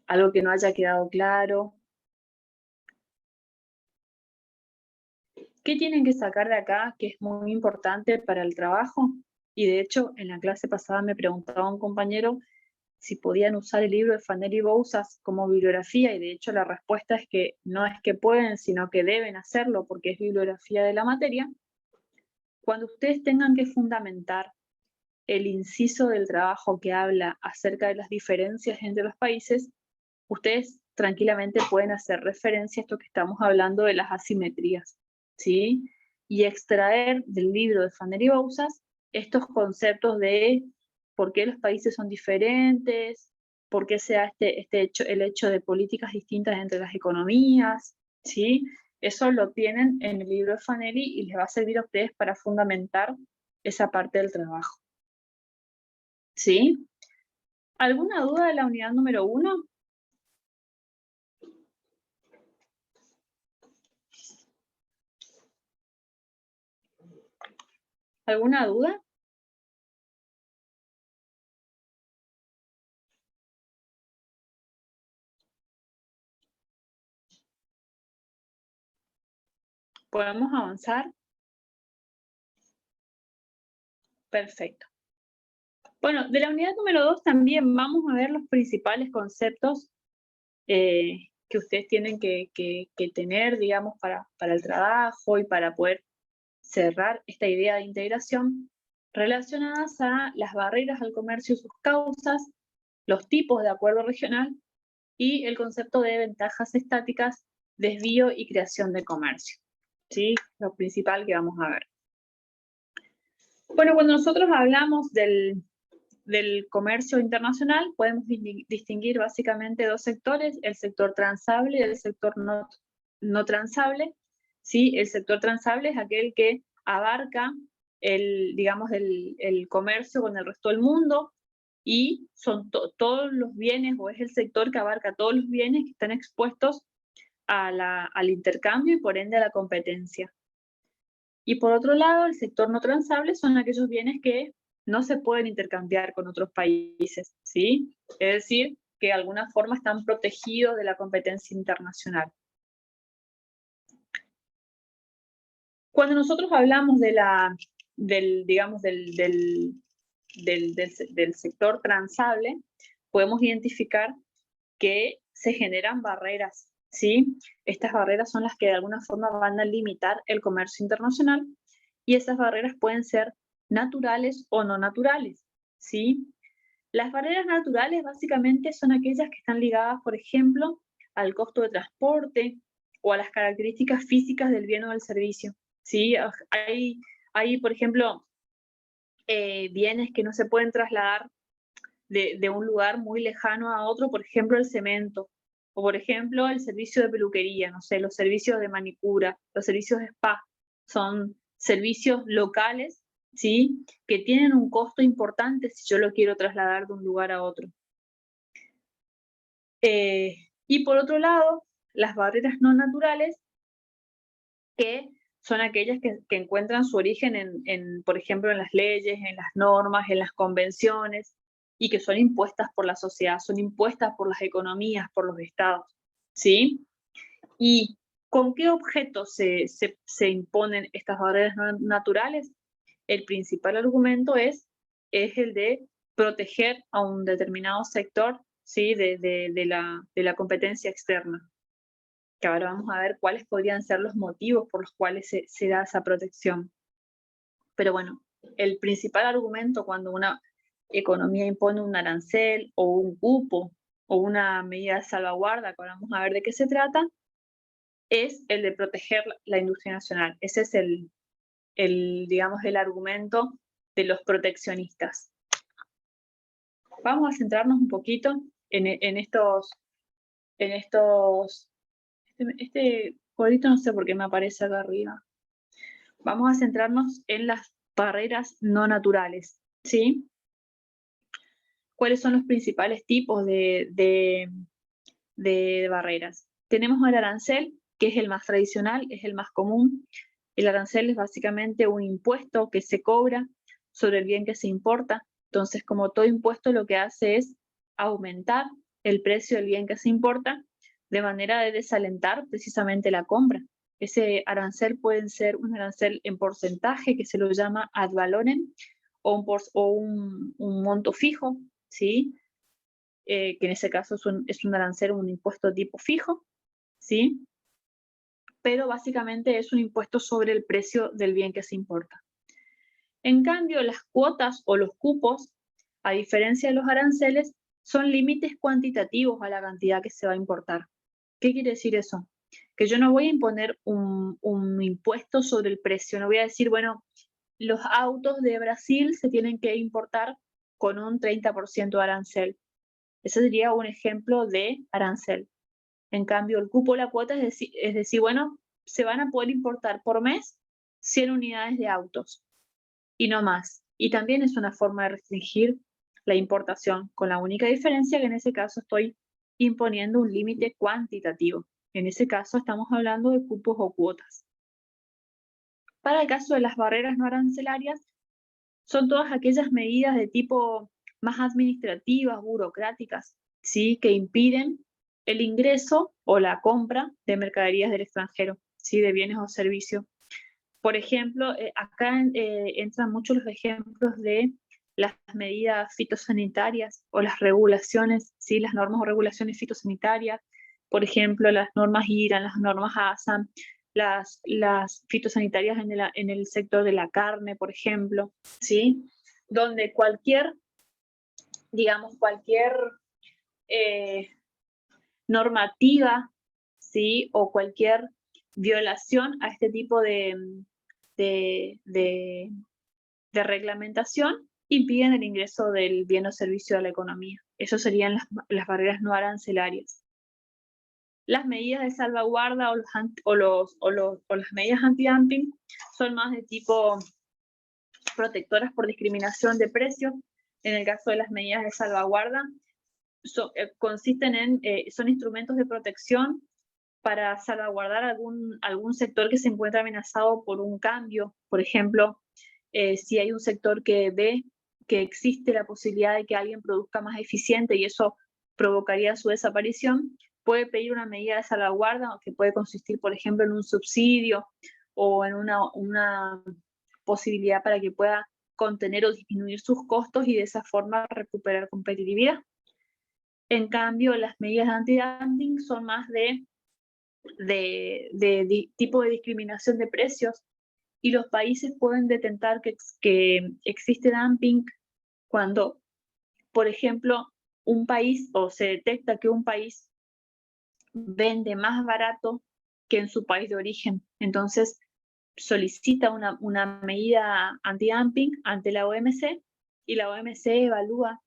algo que no haya quedado claro. ¿Qué tienen que sacar de acá que es muy importante para el trabajo? Y de hecho, en la clase pasada me preguntaba un compañero si podían usar el libro de Fanelli Bouzas como bibliografía, y de hecho la respuesta es que no es que pueden, sino que deben hacerlo porque es bibliografía de la materia. Cuando ustedes tengan que fundamentar el inciso del trabajo que habla acerca de las diferencias entre los países, ustedes tranquilamente pueden hacer referencia a esto que estamos hablando de las asimetrías, ¿sí? Y extraer del libro de Fanelli Bouzas estos conceptos de por qué los países son diferentes, por qué se da el hecho de políticas distintas entre las economías, ¿sí? Eso lo tienen en el libro de Fanelli y les va a servir a ustedes para fundamentar esa parte del trabajo. ¿Sí? ¿Alguna duda de la unidad número 1? ¿Alguna duda? ¿Podemos avanzar? Perfecto. Bueno, de la unidad número 2 también vamos a ver los principales conceptos que ustedes tienen que tener, digamos, para el trabajo y para poder cerrar esta idea de integración relacionadas a las barreras al comercio y sus causas, los tipos de acuerdo regional y el concepto de ventajas estáticas, desvío y creación de comercio. ¿Sí? Lo principal que vamos a ver. Bueno, cuando nosotros hablamos del comercio internacional, podemos distinguir básicamente dos sectores, el sector transable y el sector no transable. ¿Sí? El sector transable es aquel que abarca digamos, el comercio con el resto del mundo, y son todos los bienes, o es el sector que abarca todos los bienes que están expuestos al intercambio y por ende a la competencia. Y por otro lado, el sector no transable son aquellos bienes que no se pueden intercambiar con otros países, ¿sí? Es decir, que de alguna forma están protegidos de la competencia internacional. Cuando nosotros hablamos del sector transable, podemos identificar que se generan barreras, ¿sí? Estas barreras son las que de alguna forma van a limitar el comercio internacional, y esas barreras pueden ser naturales o no naturales, ¿sí? Las barreras naturales básicamente son aquellas que están ligadas, por ejemplo, al costo de transporte o a las características físicas del bien o del servicio, ¿sí? Hay por ejemplo, bienes que no se pueden trasladar de un lugar muy lejano a otro, por ejemplo, el cemento, o por ejemplo, el servicio de peluquería, no sé, los servicios de manicura, los servicios de spa, son servicios locales, ¿sí? Que tienen un costo importante si yo lo quiero trasladar de un lugar a otro. Y por otro lado, las barreras no naturales, que son aquellas que encuentran su origen por ejemplo, en las leyes, en las normas, en las convenciones, y que son impuestas por la sociedad, son impuestas por las economías, por los estados, ¿sí? ¿Y con qué objetos se imponen estas barreras no naturales? El principal argumento es el de proteger a un determinado sector, ¿sí? de la competencia externa, que ahora vamos a ver cuáles podrían ser los motivos por los cuales se da esa protección. Pero bueno, el principal argumento cuando una economía impone un arancel o un cupo o una medida de salvaguarda, que ahora vamos a ver de qué se trata, es el de proteger la industria nacional. Ese es digamos, el argumento de los proteccionistas. Vamos a centrarnos un poquito en estos. Este cuadrito no sé por qué me aparece acá arriba. Vamos a centrarnos en las barreras no naturales, ¿sí? ¿Cuáles son los principales tipos de barreras? Tenemos el arancel, que es el más tradicional, es el más común. El arancel es básicamente un impuesto que se cobra sobre el bien que se importa. Entonces, como todo impuesto, lo que hace es aumentar el precio del bien que se importa de manera de desalentar precisamente la compra. Ese arancel puede ser un arancel en porcentaje, que se lo llama ad valorem, o un monto fijo, ¿sí? Que en ese caso es un arancel, un impuesto tipo fijo, ¿sí? Pero básicamente es un impuesto sobre el precio del bien que se importa. En cambio, las cuotas o los cupos, a diferencia de los aranceles, son límites cuantitativos a la cantidad que se va a importar. ¿Qué quiere decir eso? Que yo no voy a imponer un impuesto sobre el precio, no voy a decir, bueno, los autos de Brasil se tienen que importar con un 30% de arancel. Ese sería un ejemplo de arancel. En cambio, el cupo o la cuota es decir, bueno, se van a poder importar por mes 100 unidades de autos y no más. Y también es una forma de restringir la importación, con la única diferencia que en ese caso estoy imponiendo un límite cuantitativo. En ese caso estamos hablando de cupos o cuotas. Para el caso de las barreras no arancelarias, son todas aquellas medidas de tipo más administrativas, burocráticas, ¿sí? Que impiden el ingreso o la compra de mercaderías del extranjero, ¿sí? De bienes o servicios. Por ejemplo, acá entran muchos los ejemplos de las medidas fitosanitarias o las regulaciones, ¿sí? Las normas o regulaciones fitosanitarias, por ejemplo, las normas IRA, las normas ASAM, las fitosanitarias en el sector de la carne, por ejemplo, ¿sí? Donde cualquier, digamos, cualquier normativa, ¿sí? O cualquier violación a este tipo de reglamentación impiden el ingreso del bien o servicio a la economía. Eso serían las barreras no arancelarias. Las medidas de salvaguarda o las medidas antidumping son más de tipo protectoras por discriminación de precios. En el caso de las medidas de salvaguarda, son instrumentos de protección para salvaguardar algún sector que se encuentra amenazado por un cambio. Por ejemplo, si hay un sector que ve que existe la posibilidad de que alguien produzca más eficiente y eso provocaría su desaparición, puede pedir una medida de salvaguarda que puede consistir, por ejemplo, en un subsidio o en una posibilidad para que pueda contener o disminuir sus costos y de esa forma recuperar competitividad. En cambio, las medidas de antidumping son más de tipo de discriminación de precios y los países pueden detentar que existe dumping cuando, por ejemplo, un país o se detecta que un país vende más barato que en su país de origen. Entonces, solicita una medida anti-dumping ante la OMC y la OMC evalúa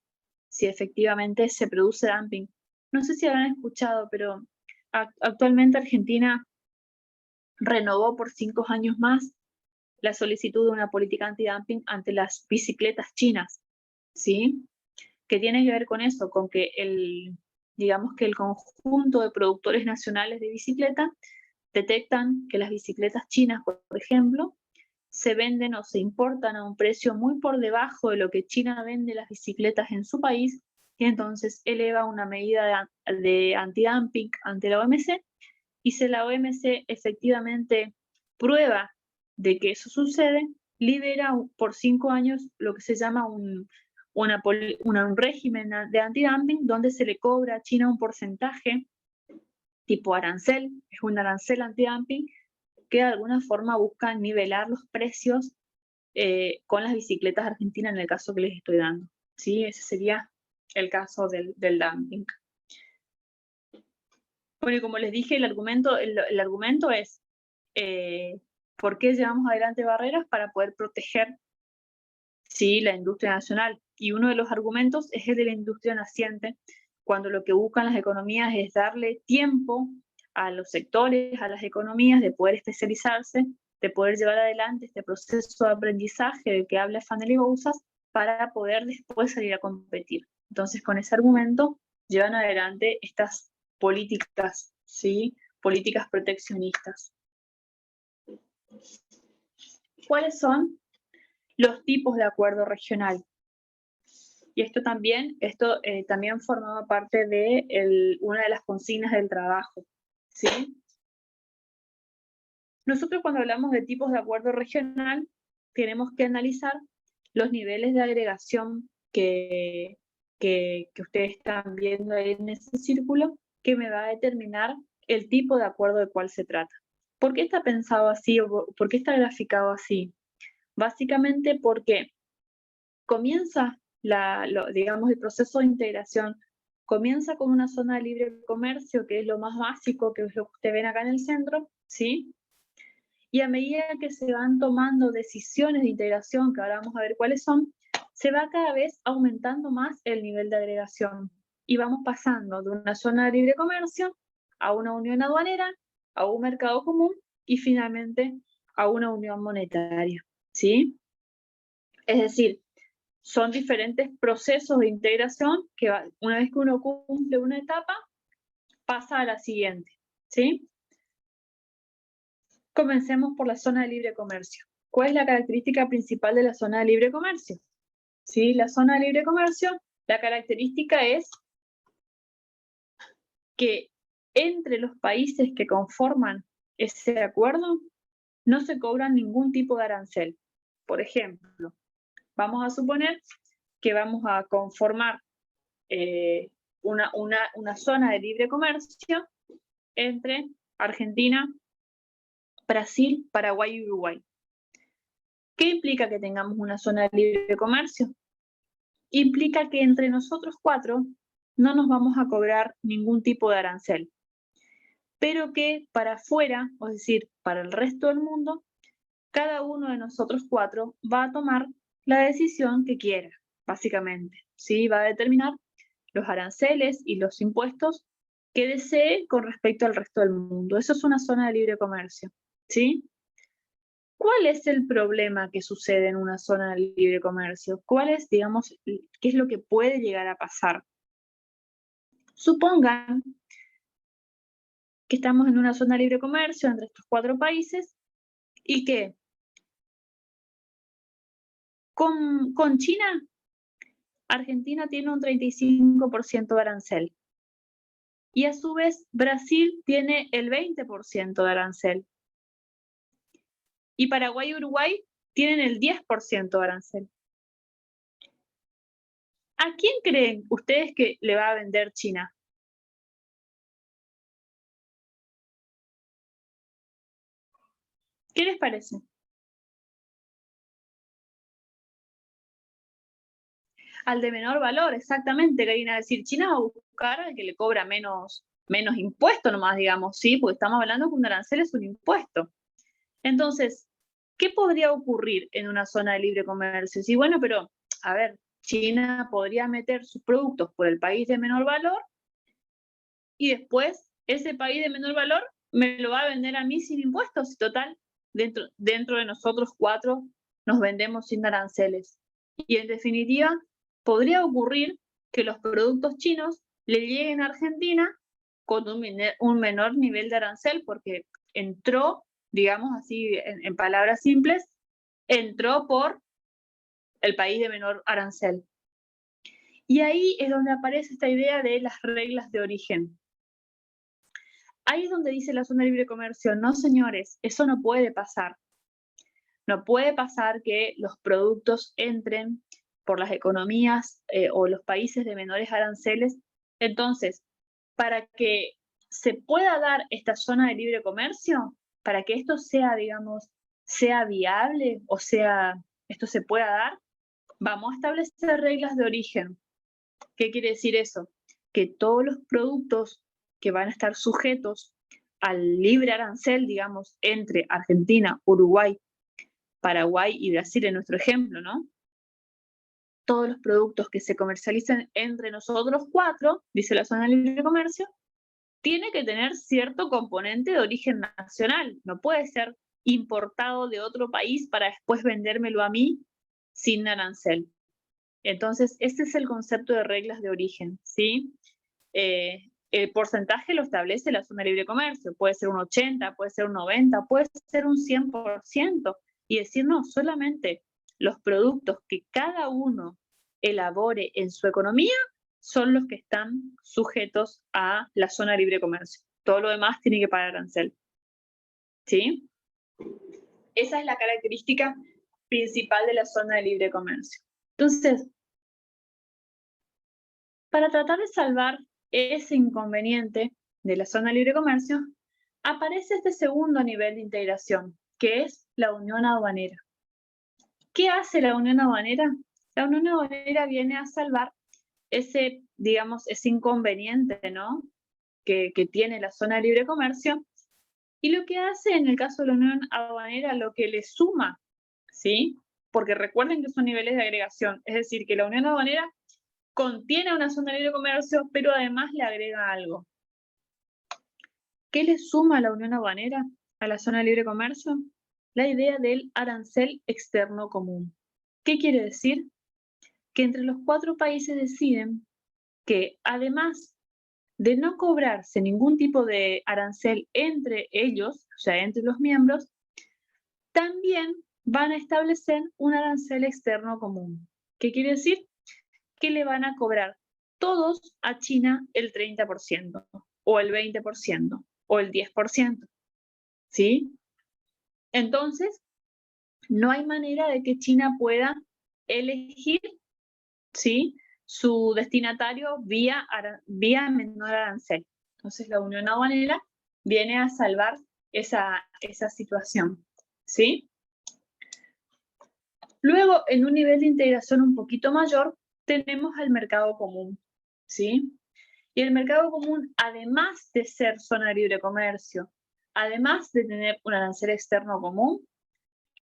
si efectivamente se produce dumping. No sé si habrán escuchado, pero actualmente Argentina renovó por 5 años más la solicitud de una política anti-dumping ante las bicicletas chinas, ¿sí? Que tiene que ver con eso, con que digamos que el conjunto de productores nacionales de bicicleta detectan que las bicicletas chinas, por ejemplo, se venden o se importan a un precio muy por debajo de lo que China vende las bicicletas en su país, y entonces eleva una medida de anti-dumping ante la OMC, y si la OMC efectivamente prueba de que eso sucede, libera por 5 años lo que se llama un régimen de antidumping donde se le cobra a China un porcentaje tipo arancel, es un arancel antidumping que de alguna forma busca nivelar los precios con las bicicletas argentinas en el caso que les estoy dando. ¿Sí? Ese sería el caso del dumping. Bueno, y como les dije, el argumento es ¿por qué llevamos adelante barreras? Para poder proteger, ¿sí?, la industria nacional. Y uno de los argumentos es el de la industria naciente, cuando lo que buscan las economías es darle tiempo a los sectores, a las economías de poder especializarse, de poder llevar adelante este proceso de aprendizaje del que habla Fanelli Bouzas para poder después salir a competir. Entonces, con ese argumento, llevan adelante estas políticas, ¿sí? Políticas proteccionistas. ¿Cuáles son los tipos de acuerdo regional? Y esto también formaba parte de una de las consignas del trabajo, ¿sí? Nosotros cuando hablamos de tipos de acuerdo regional, tenemos que analizar los niveles de agregación que ustedes están viendo ahí en ese círculo, que me va a determinar el tipo de acuerdo de cuál se trata. ¿Por qué está pensado así o por qué está graficado así? Básicamente porque comienza digamos, el proceso de integración, comienza con una zona de libre comercio, que es lo más básico, que es lo que ustedes ven acá en el centro, ¿sí? Y a medida que se van tomando decisiones de integración, que ahora vamos a ver cuáles son, se va cada vez aumentando más el nivel de agregación. Y vamos pasando de una zona de libre comercio a una unión aduanera, a un mercado común y finalmente a una unión monetaria, ¿sí? Es decir, son diferentes procesos de integración que una vez que uno cumple una etapa, pasa a la siguiente, ¿sí? Comencemos por la zona de libre comercio. ¿Cuál es la característica principal de la zona de libre comercio? ¿Sí? La zona de libre comercio, la característica es que entre los países que conforman ese acuerdo no se cobran ningún tipo de arancel. Por ejemplo, vamos a suponer que vamos a conformar una zona de libre comercio entre Argentina, Brasil, Paraguay y Uruguay. ¿Qué implica que tengamos una zona de libre comercio? Implica que entre nosotros cuatro no nos vamos a cobrar ningún tipo de arancel, pero que para afuera, es decir, para el resto del mundo, cada uno de nosotros cuatro va a tomar la decisión que quiera, básicamente, ¿sí? Va a determinar los aranceles y los impuestos que desee con respecto al resto del mundo. Eso es una zona de libre comercio, ¿sí? ¿Cuál es el problema que sucede en una zona de libre comercio? ¿Cuál es, digamos, qué es lo que puede llegar a pasar? Supongan que estamos en una zona de libre comercio entre estos cuatro países y que con China, Argentina tiene un 35% de arancel. Y a su vez, Brasil tiene el 20% de arancel. Y Paraguay y Uruguay tienen el 10% de arancel. ¿A quién creen ustedes que le va a vender China? ¿Qué les parece? Al de menor valor, exactamente, Karina. Es decir, China va a buscar al que le cobra menos impuesto nomás, digamos, ¿sí? Porque estamos hablando que un arancel es un impuesto. Entonces, ¿qué podría ocurrir en una zona de libre comercio? Sí, bueno, pero, a ver, China podría meter sus productos por el país de menor valor y después ese país de menor valor me lo va a vender a mí sin impuestos. Y total, dentro de nosotros cuatro nos vendemos sin aranceles. Y en definitiva, podría ocurrir que los productos chinos le lleguen a Argentina con un menor nivel de arancel porque entró, digamos así, en palabras simples, entró por el país de menor arancel. Y ahí es donde aparece esta idea de las reglas de origen. Ahí es donde dice la zona de libre comercio, no señores, eso no puede pasar. No puede pasar que los productos entren por las economías o los países de menores aranceles. Entonces, para que se pueda dar esta zona de libre comercio, para que esto sea, digamos, sea viable o sea, esto se pueda dar, vamos a establecer reglas de origen. ¿Qué quiere decir eso? Que todos los productos que van a estar sujetos al libre arancel, digamos, entre Argentina, Uruguay, Paraguay y Brasil en nuestro ejemplo, ¿no? Todos los productos que se comercialicen entre nosotros cuatro, dice la zona de libre comercio, tiene que tener cierto componente de origen nacional. No puede ser importado de otro país para después vendérmelo a mí sin arancel. Entonces, este es el concepto de reglas de origen, ¿sí? El porcentaje lo establece la zona de libre comercio, puede ser un 80, puede ser un 90, puede ser un 100%, y decir, no, solamente los productos que cada uno elabore en su economía son los que están sujetos a la zona de libre comercio. Todo lo demás tiene que pagar arancel. ¿Sí? Esa es la característica principal de la zona de libre comercio. Entonces, para tratar de salvar ese inconveniente de la zona de libre comercio, aparece este segundo nivel de integración, que es la unión aduanera. ¿Qué hace la unión aduanera? La unión aduanera viene a salvar ese, digamos, ese inconveniente, ¿no? que tiene la zona de libre comercio, y lo que hace en el caso de la unión aduanera, lo que le suma, ¿sí? Porque recuerden que son niveles de agregación, es decir, que la unión aduanera contiene una zona de libre comercio, pero además le agrega algo. ¿Qué le suma a la unión aduanera a la zona de libre comercio? La idea del arancel externo común. ¿Qué quiere decir? Que entre los 4 países deciden que además de no cobrarse ningún tipo de arancel entre ellos, o sea, entre los miembros, también van a establecer un arancel externo común. ¿Qué quiere decir? Que le van a cobrar todos a China el 30%, o el 20%, o el 10%. ¿Sí? Entonces, no hay manera de que China pueda elegir, ¿sí?, su destinatario vía menor arancel. Entonces, la unión aduanera viene a salvar esa situación. ¿Sí? Luego, en un nivel de integración un poquito mayor, tenemos el mercado común, ¿sí? Y el mercado común, además de ser zona de libre comercio, además de tener un arancel externo común,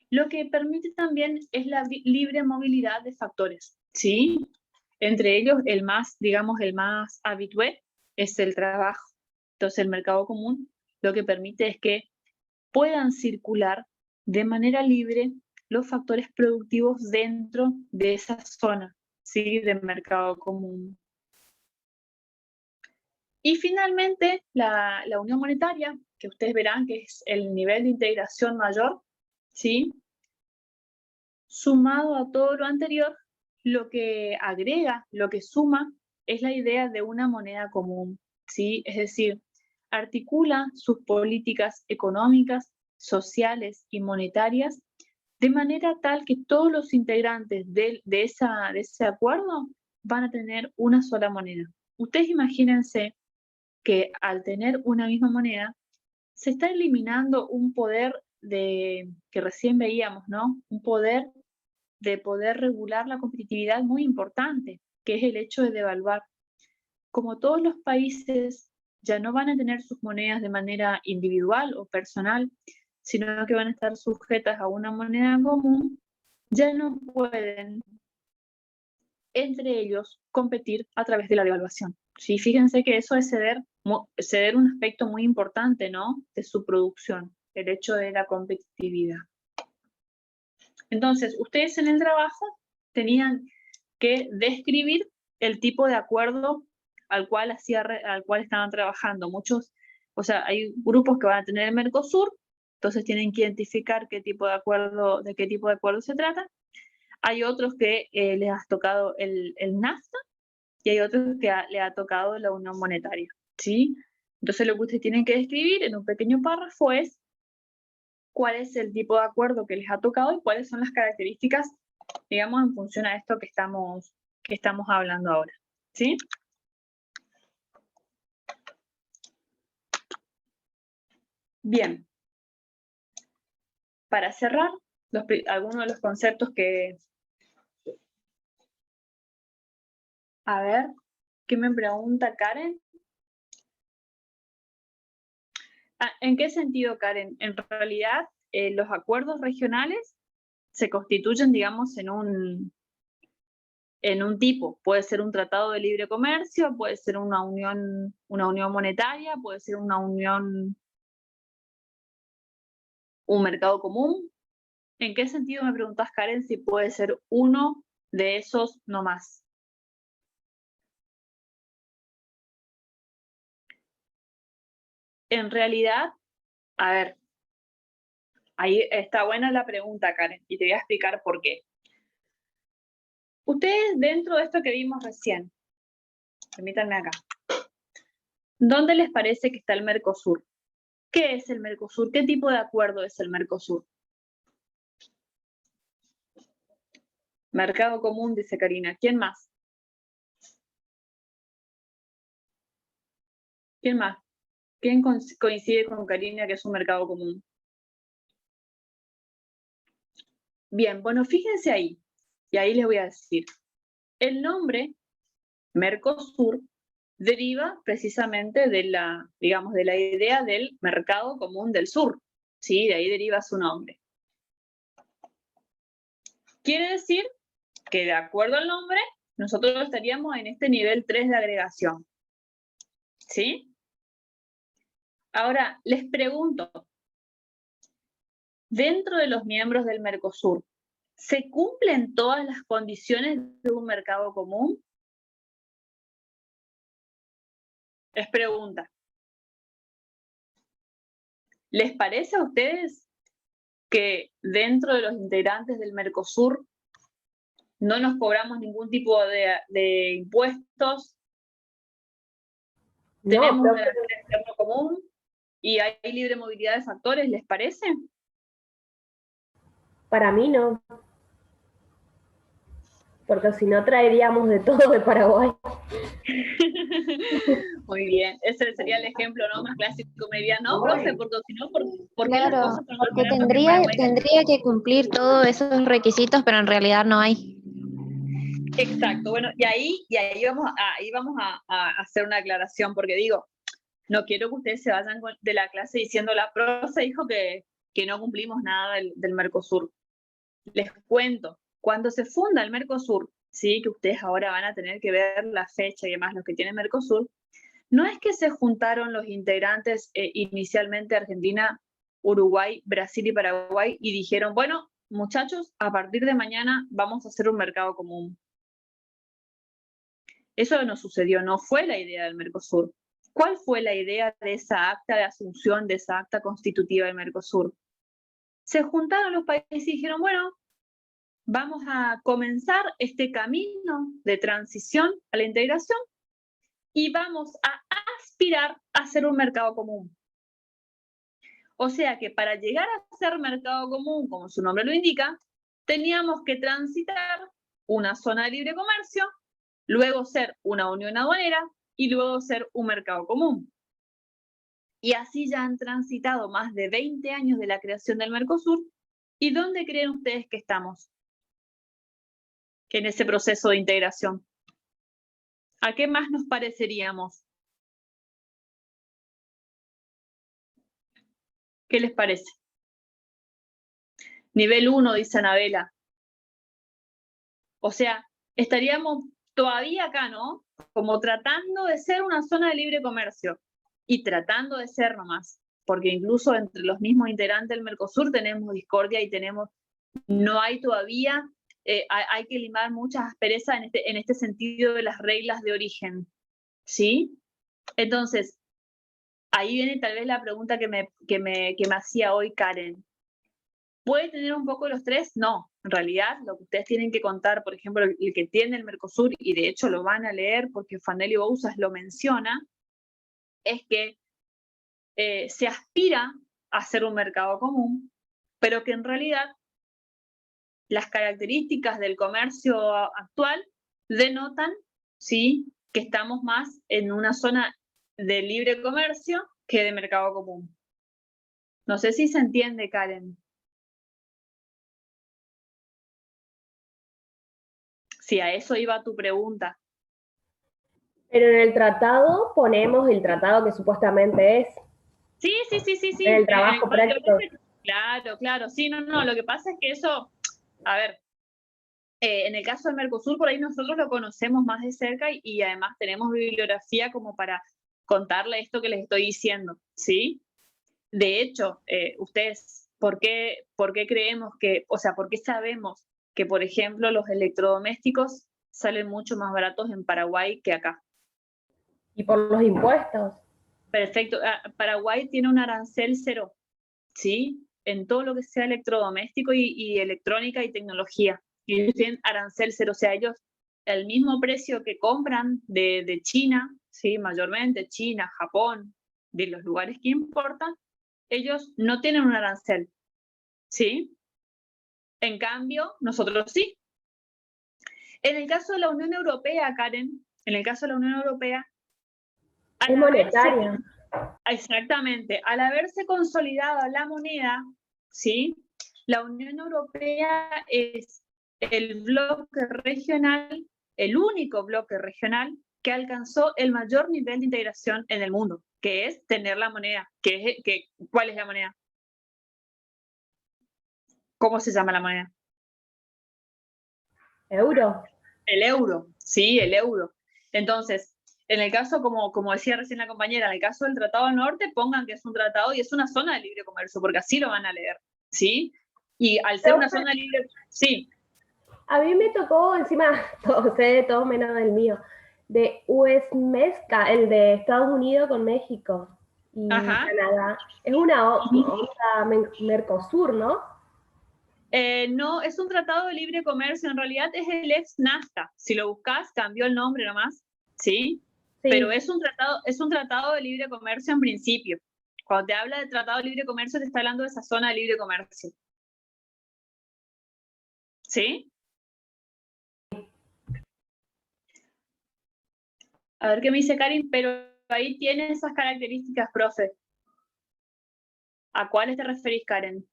lo que permite también es la libre movilidad de factores, ¿sí? Entre ellos, el más, digamos, el más habitual es el trabajo. Entonces, el mercado común lo que permite es que puedan circular de manera libre los factores productivos dentro de esa zona, ¿sí?, del mercado común. Y finalmente, la unión monetaria, que ustedes verán que es el nivel de integración mayor, ¿sí?, sumado a todo lo anterior, lo que agrega, lo que suma, es la idea de una moneda común, ¿sí? Es decir, articula sus políticas económicas, sociales y monetarias de manera tal que todos los integrantes de ese acuerdo van a tener una sola moneda. Ustedes imagínense que al tener una misma moneda, se está eliminando un poder que recién veíamos, ¿no? Un poder de poder regular la competitividad muy importante, que es el hecho de devaluar. Como todos los países ya no van a tener sus monedas de manera individual o personal, sino que van a estar sujetas a una moneda común, ya no pueden entre ellos competir a través de la devaluación. Sí, fíjense que eso es ceder un aspecto muy importante, ¿no?, de su producción, el hecho de la competitividad. Entonces, ustedes en el trabajo tenían que describir el tipo de acuerdo al cual estaban trabajando. Hay grupos que van a tener el Mercosur, entonces tienen que identificar de qué tipo de acuerdo se trata. Hay otros que les ha tocado el NAFTA y hay otros que le ha tocado la Unión Monetaria, ¿sí? Entonces lo que ustedes tienen que describir en un pequeño párrafo es cuál es el tipo de acuerdo que les ha tocado y cuáles son las características, digamos, en función a esto que estamos hablando ahora, ¿sí? Bien. Para cerrar, algunos de los conceptos que... A ver, ¿qué me pregunta Karen? ¿En qué sentido, Karen? En realidad, los acuerdos regionales se constituyen, digamos, en un tipo. Puede ser un tratado de libre comercio, puede ser una unión monetaria, puede ser una unión un mercado común. ¿En qué sentido me preguntás, Karen, si puede ser uno de esos no más? En realidad, a ver, ahí está buena la pregunta, Karen, y te voy a explicar por qué. Ustedes, dentro de esto que vimos recién, permítanme acá, ¿dónde les parece que está el Mercosur? ¿Qué es el Mercosur? ¿Qué tipo de acuerdo es el Mercosur? Mercado común, dice Karina. ¿Quién más? ¿Quién más? ¿Quién coincide con Karina que es un mercado común? Bien, bueno, fíjense ahí, y ahí les voy a decir. El nombre Mercosur deriva precisamente de la, digamos, de la idea del mercado común del sur, ¿sí? De ahí deriva su nombre. Quiere decir que de acuerdo al nombre, nosotros estaríamos en este nivel 3 de agregación, ¿sí? Ahora, les pregunto, dentro de los miembros del Mercosur, ¿se cumplen todas las condiciones de un mercado común? Es pregunta. ¿Les parece a ustedes que dentro de los integrantes del Mercosur no nos cobramos ningún tipo de impuestos? No, ¿Tenemos un pero mercado externo común y hay libre movilidad de factores? ¿Les parece? para mí no, porque si no traeríamos de todo de Paraguay. Muy bien, ese sería el ejemplo, ¿no? Más clásico. Me diría, no, profe, porque si no, ¿por qué las Claro, cosas son más porque baratas que en Paraguay? tendría que cumplir todos esos requisitos, pero en realidad no hay. Exacto, bueno, y ahí vamos a hacer una aclaración, porque digo, no quiero que ustedes se vayan de la clase diciendo la profe dijo que no cumplimos nada del Mercosur. Les cuento, cuando se funda el Mercosur, sí, que ustedes ahora van a tener que ver la fecha y demás, los que tienen Mercosur, no es que se juntaron los integrantes inicialmente Argentina, Uruguay, Brasil y Paraguay y dijeron, bueno, muchachos, a partir de mañana vamos a hacer un mercado común. Eso no sucedió, no fue la idea del Mercosur. ¿Cuál fue la idea de esa acta de asunción, de esa acta constitutiva del Mercosur? Se juntaron los países y dijeron, bueno, vamos a comenzar este camino de transición a la integración y vamos a aspirar a ser un mercado común. O sea que para llegar a ser mercado común, como su nombre lo indica, teníamos que transitar una zona de libre comercio, luego ser una unión aduanera y luego ser un mercado común. Y así ya han transitado más de 20 años de la creación del Mercosur. ¿Y dónde creen ustedes que estamos en ese proceso de integración? ¿A qué más nos pareceríamos? ¿Qué les parece? Nivel 1, dice Anabela. O sea, estaríamos todavía acá, ¿no? Como tratando de ser una zona de libre comercio. Y tratando de ser nomás. Porque incluso entre los mismos integrantes del Mercosur tenemos discordia y no hay todavía, hay que limar muchas asperezas en este sentido de las reglas de origen. ¿Sí? Entonces, ahí viene tal vez la pregunta que me hacía hoy Karen. ¿Puede tener un poco los tres? No, en realidad lo que ustedes tienen que contar, por ejemplo, el que tiene el Mercosur, y de hecho lo van a leer porque Fanelli Bouzas lo menciona, es que se aspira a ser un mercado común, pero que en realidad las características del comercio actual denotan, ¿sí?, que estamos más en una zona de libre comercio que de mercado común. No sé si se entiende, Karen. Si a eso iba tu pregunta. Pero en el tratado ponemos el tratado que supuestamente es. Sí. En el trabajo práctico. Claro. Sí, no. Lo que pasa es que eso, a ver, en el caso del Mercosur, por ahí nosotros lo conocemos más de cerca y además tenemos bibliografía como para contarle esto que les estoy diciendo, ¿sí? De hecho, ustedes ¿Por qué creemos que, o sea, por qué sabemos que, por ejemplo, los electrodomésticos salen mucho más baratos en Paraguay que acá? Y por los impuestos. Perfecto. Paraguay tiene un arancel cero, ¿sí? En todo lo que sea electrodoméstico y electrónica y tecnología. Y ellos tienen arancel cero, o sea, ellos el mismo precio que compran de China, ¿sí? Mayormente China, Japón, de los lugares que importan, ellos no tienen un arancel, ¿sí? En cambio, nosotros sí. En el caso de la Unión Europea, Karen, en el caso de la Unión Europea, Es monetaria. Exactamente, al haberse consolidado la moneda, ¿sí? La Unión Europea es el bloque regional, el único bloque regional que alcanzó el mayor nivel de integración en el mundo, que es tener la moneda. ¿Cuál es la moneda? ¿Cómo se llama la moneda? ¿Euro? El euro, sí, el euro. Entonces, en el caso, como decía recién la compañera, en el caso del Tratado del Norte, pongan que es un tratado y es una zona de libre comercio, porque así lo van a leer, ¿sí? Y al ser una zona de libre, sí. A mí me tocó, encima, todo, sé de todo menos del mío, de USMESCA, el de Estados Unidos con México y Canadá. Es una onda Mercosur, ¿no? No, es un tratado de libre comercio, en realidad es el ex-NAFTA. Si lo buscas, cambió el nombre nomás, ¿sí? Sí. Pero es un tratado de libre comercio en principio. Cuando te habla de tratado de libre comercio, te está hablando de esa zona de libre comercio. ¿Sí? A ver qué me dice Karin, pero ahí tiene esas características, profe. ¿A cuáles te referís, Karen?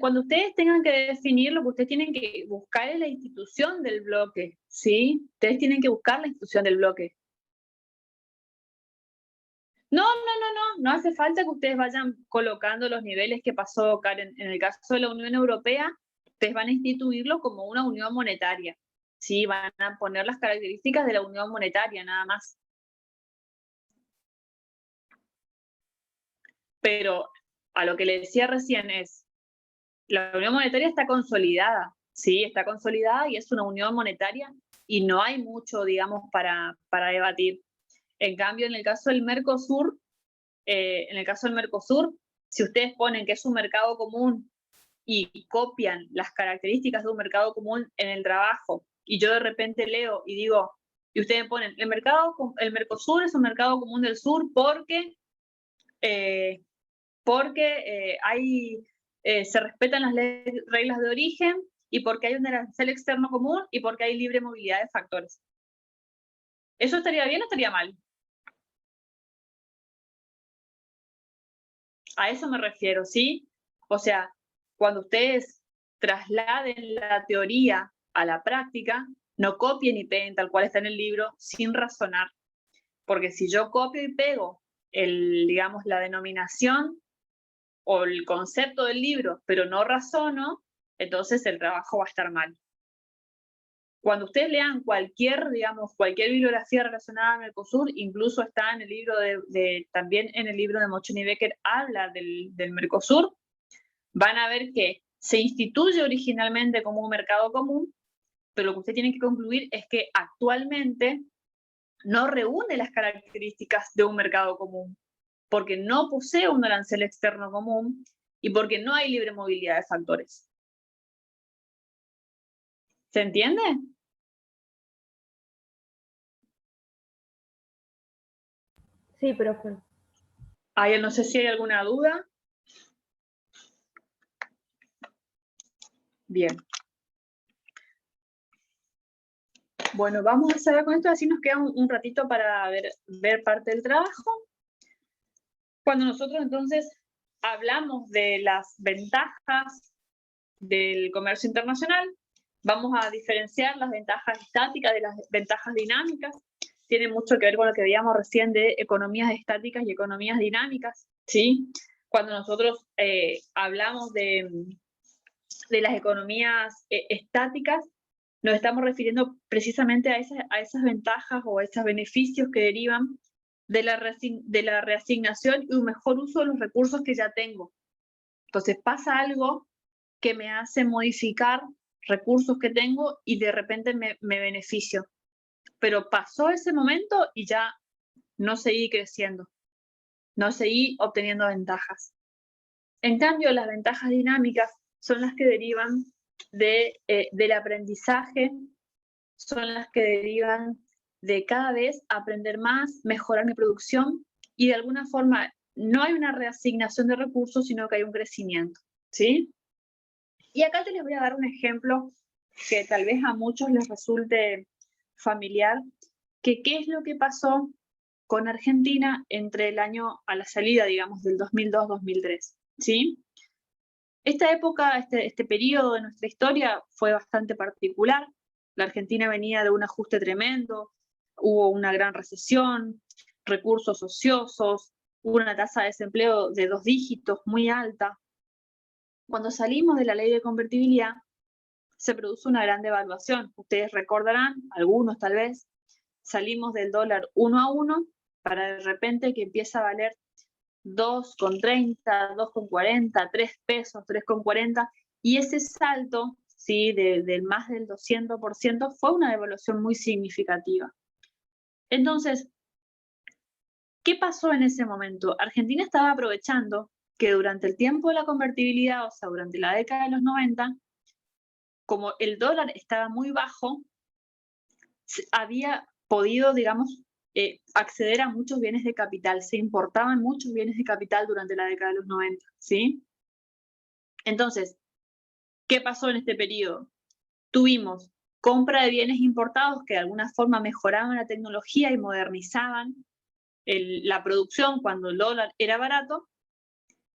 Cuando ustedes tengan que definir, lo que ustedes tienen que buscar es la institución del bloque, ¿sí? Ustedes tienen que buscar la institución del bloque. No hace falta que ustedes vayan colocando los niveles que pasó Karen. En el caso de la Unión Europea, ustedes van a instituirlo como una unión monetaria, ¿sí? Van a poner las características de la unión monetaria, nada más. Pero a lo que le decía recién es, la unión monetaria está consolidada, ¿sí? Está consolidada y es una unión monetaria y no hay mucho, digamos, para debatir. En cambio, en el caso del Mercosur, si ustedes ponen que es un mercado común y copian las características de un mercado común en el trabajo, y yo de repente leo y digo, y ustedes ponen, el Mercosur es un mercado común del sur porque se respetan las reglas de origen y porque hay un arancel externo común y porque hay libre movilidad de factores. ¿Eso estaría bien o estaría mal? A eso me refiero, ¿sí? O sea, cuando ustedes trasladen la teoría a la práctica, no copien y peguen tal cual está en el libro sin razonar. Porque si yo copio y pego digamos, la denominación o el concepto del libro, pero no razono, entonces el trabajo va a estar mal. Cuando ustedes lean cualquier bibliografía relacionada al Mercosur, incluso está en el libro también en el libro de Mochoni Becker, habla del Mercosur, van a ver que se instituye originalmente como un mercado común, pero lo que ustedes tienen que concluir es que actualmente no reúne las características de un mercado común, porque no posee un arancel externo común y porque no hay libre movilidad de factores. ¿Se entiende? Sí, profe. No sé si hay alguna duda. Bien. Bueno, vamos a cerrar con esto, así nos queda un ratito para ver parte del trabajo. Cuando nosotros entonces hablamos de las ventajas del comercio internacional, vamos a diferenciar las ventajas estáticas de las ventajas dinámicas. Tiene mucho que ver con lo que veíamos recién de economías estáticas y economías dinámicas, ¿sí? Cuando nosotros hablamos de las economías estáticas, nos estamos refiriendo precisamente a esas ventajas o a esos beneficios que derivan de la reasignación y un mejor uso de los recursos que ya tengo. Entonces pasa algo que me hace modificar recursos que tengo y de repente me beneficio. Pero pasó ese momento y ya no seguí creciendo, no seguí obteniendo ventajas. En cambio, las ventajas dinámicas son las que derivan del aprendizaje, son las que derivan de cada vez aprender más, mejorar mi producción y de alguna forma no hay una reasignación de recursos, sino que hay un crecimiento, ¿sí? Y acá te les voy a dar un ejemplo que tal vez a muchos les resulte familiar, que qué es lo que pasó con Argentina entre el año a la salida, digamos, del 2002-2003, ¿sí? Esta época, este periodo de nuestra historia fue bastante particular. La Argentina venía de un ajuste tremendo, hubo una gran recesión, recursos ociosos, hubo una tasa de desempleo de 2 dígitos muy alta. Cuando salimos de la ley de convertibilidad, se produjo una gran devaluación. Ustedes recordarán, algunos tal vez, salimos del dólar 1 a 1 para de repente que empieza a valer 2,30, 2,40, 3 pesos, 3,40, y ese salto, ¿sí? del más del 200% fue una devaluación muy significativa. Entonces, ¿qué pasó en ese momento? Argentina estaba aprovechando que durante el tiempo de la convertibilidad, o sea, durante la década de los 90, como el dólar estaba muy bajo, había podido, digamos, acceder a muchos bienes de capital, se importaban muchos bienes de capital durante la década de los 90, ¿sí? Entonces, ¿qué pasó en este periodo? Tuvimos compra de bienes importados que de alguna forma mejoraban la tecnología y modernizaban la producción cuando el dólar era barato,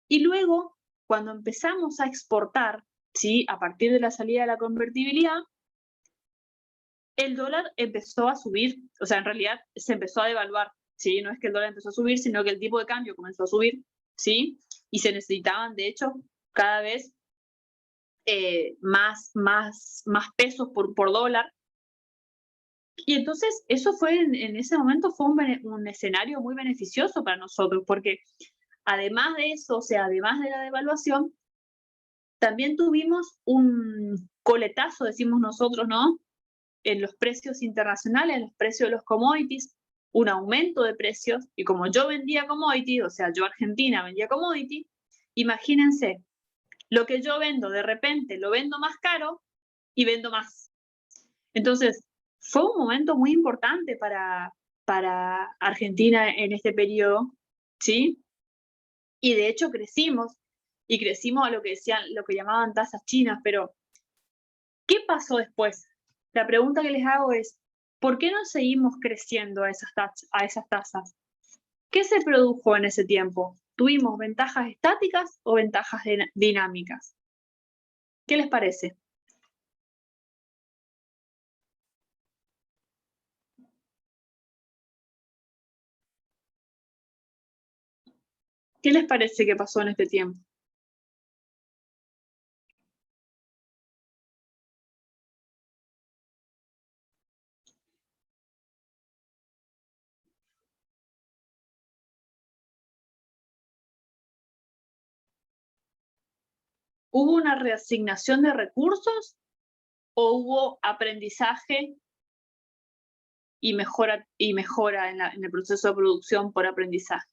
y luego, cuando empezamos a exportar, ¿sí? A partir de la salida de la convertibilidad, el dólar empezó a subir, o sea, en realidad se empezó a devaluar, ¿sí? No es que el dólar empezó a subir, sino que el tipo de cambio comenzó a subir, ¿sí? Y se necesitaban, de hecho, cada vez más pesos por dólar. Y entonces eso fue, en ese momento fue un escenario muy beneficioso para nosotros, porque además de eso, o sea, además de la devaluación, también tuvimos un coletazo, decimos nosotros, ¿no? En los precios internacionales, en los precios de los commodities, un aumento de precios, y como yo vendía commodities, o sea, yo Argentina vendía commodities, imagínense, lo que yo vendo de repente lo vendo más caro y vendo más. Entonces, fue un momento muy importante para Argentina en este periodo, ¿sí? Y de hecho crecimos, y crecimos a lo que llamaban tasas chinas, pero ¿qué pasó después? La pregunta que les hago es, ¿por qué no seguimos creciendo a esas tasas? ¿Qué se produjo en ese tiempo? ¿Tuvimos ventajas estáticas o ventajas dinámicas? ¿Qué les parece? ¿Qué les parece que pasó en este tiempo? ¿Hubo una reasignación de recursos o hubo aprendizaje y mejora en el proceso de producción por aprendizaje?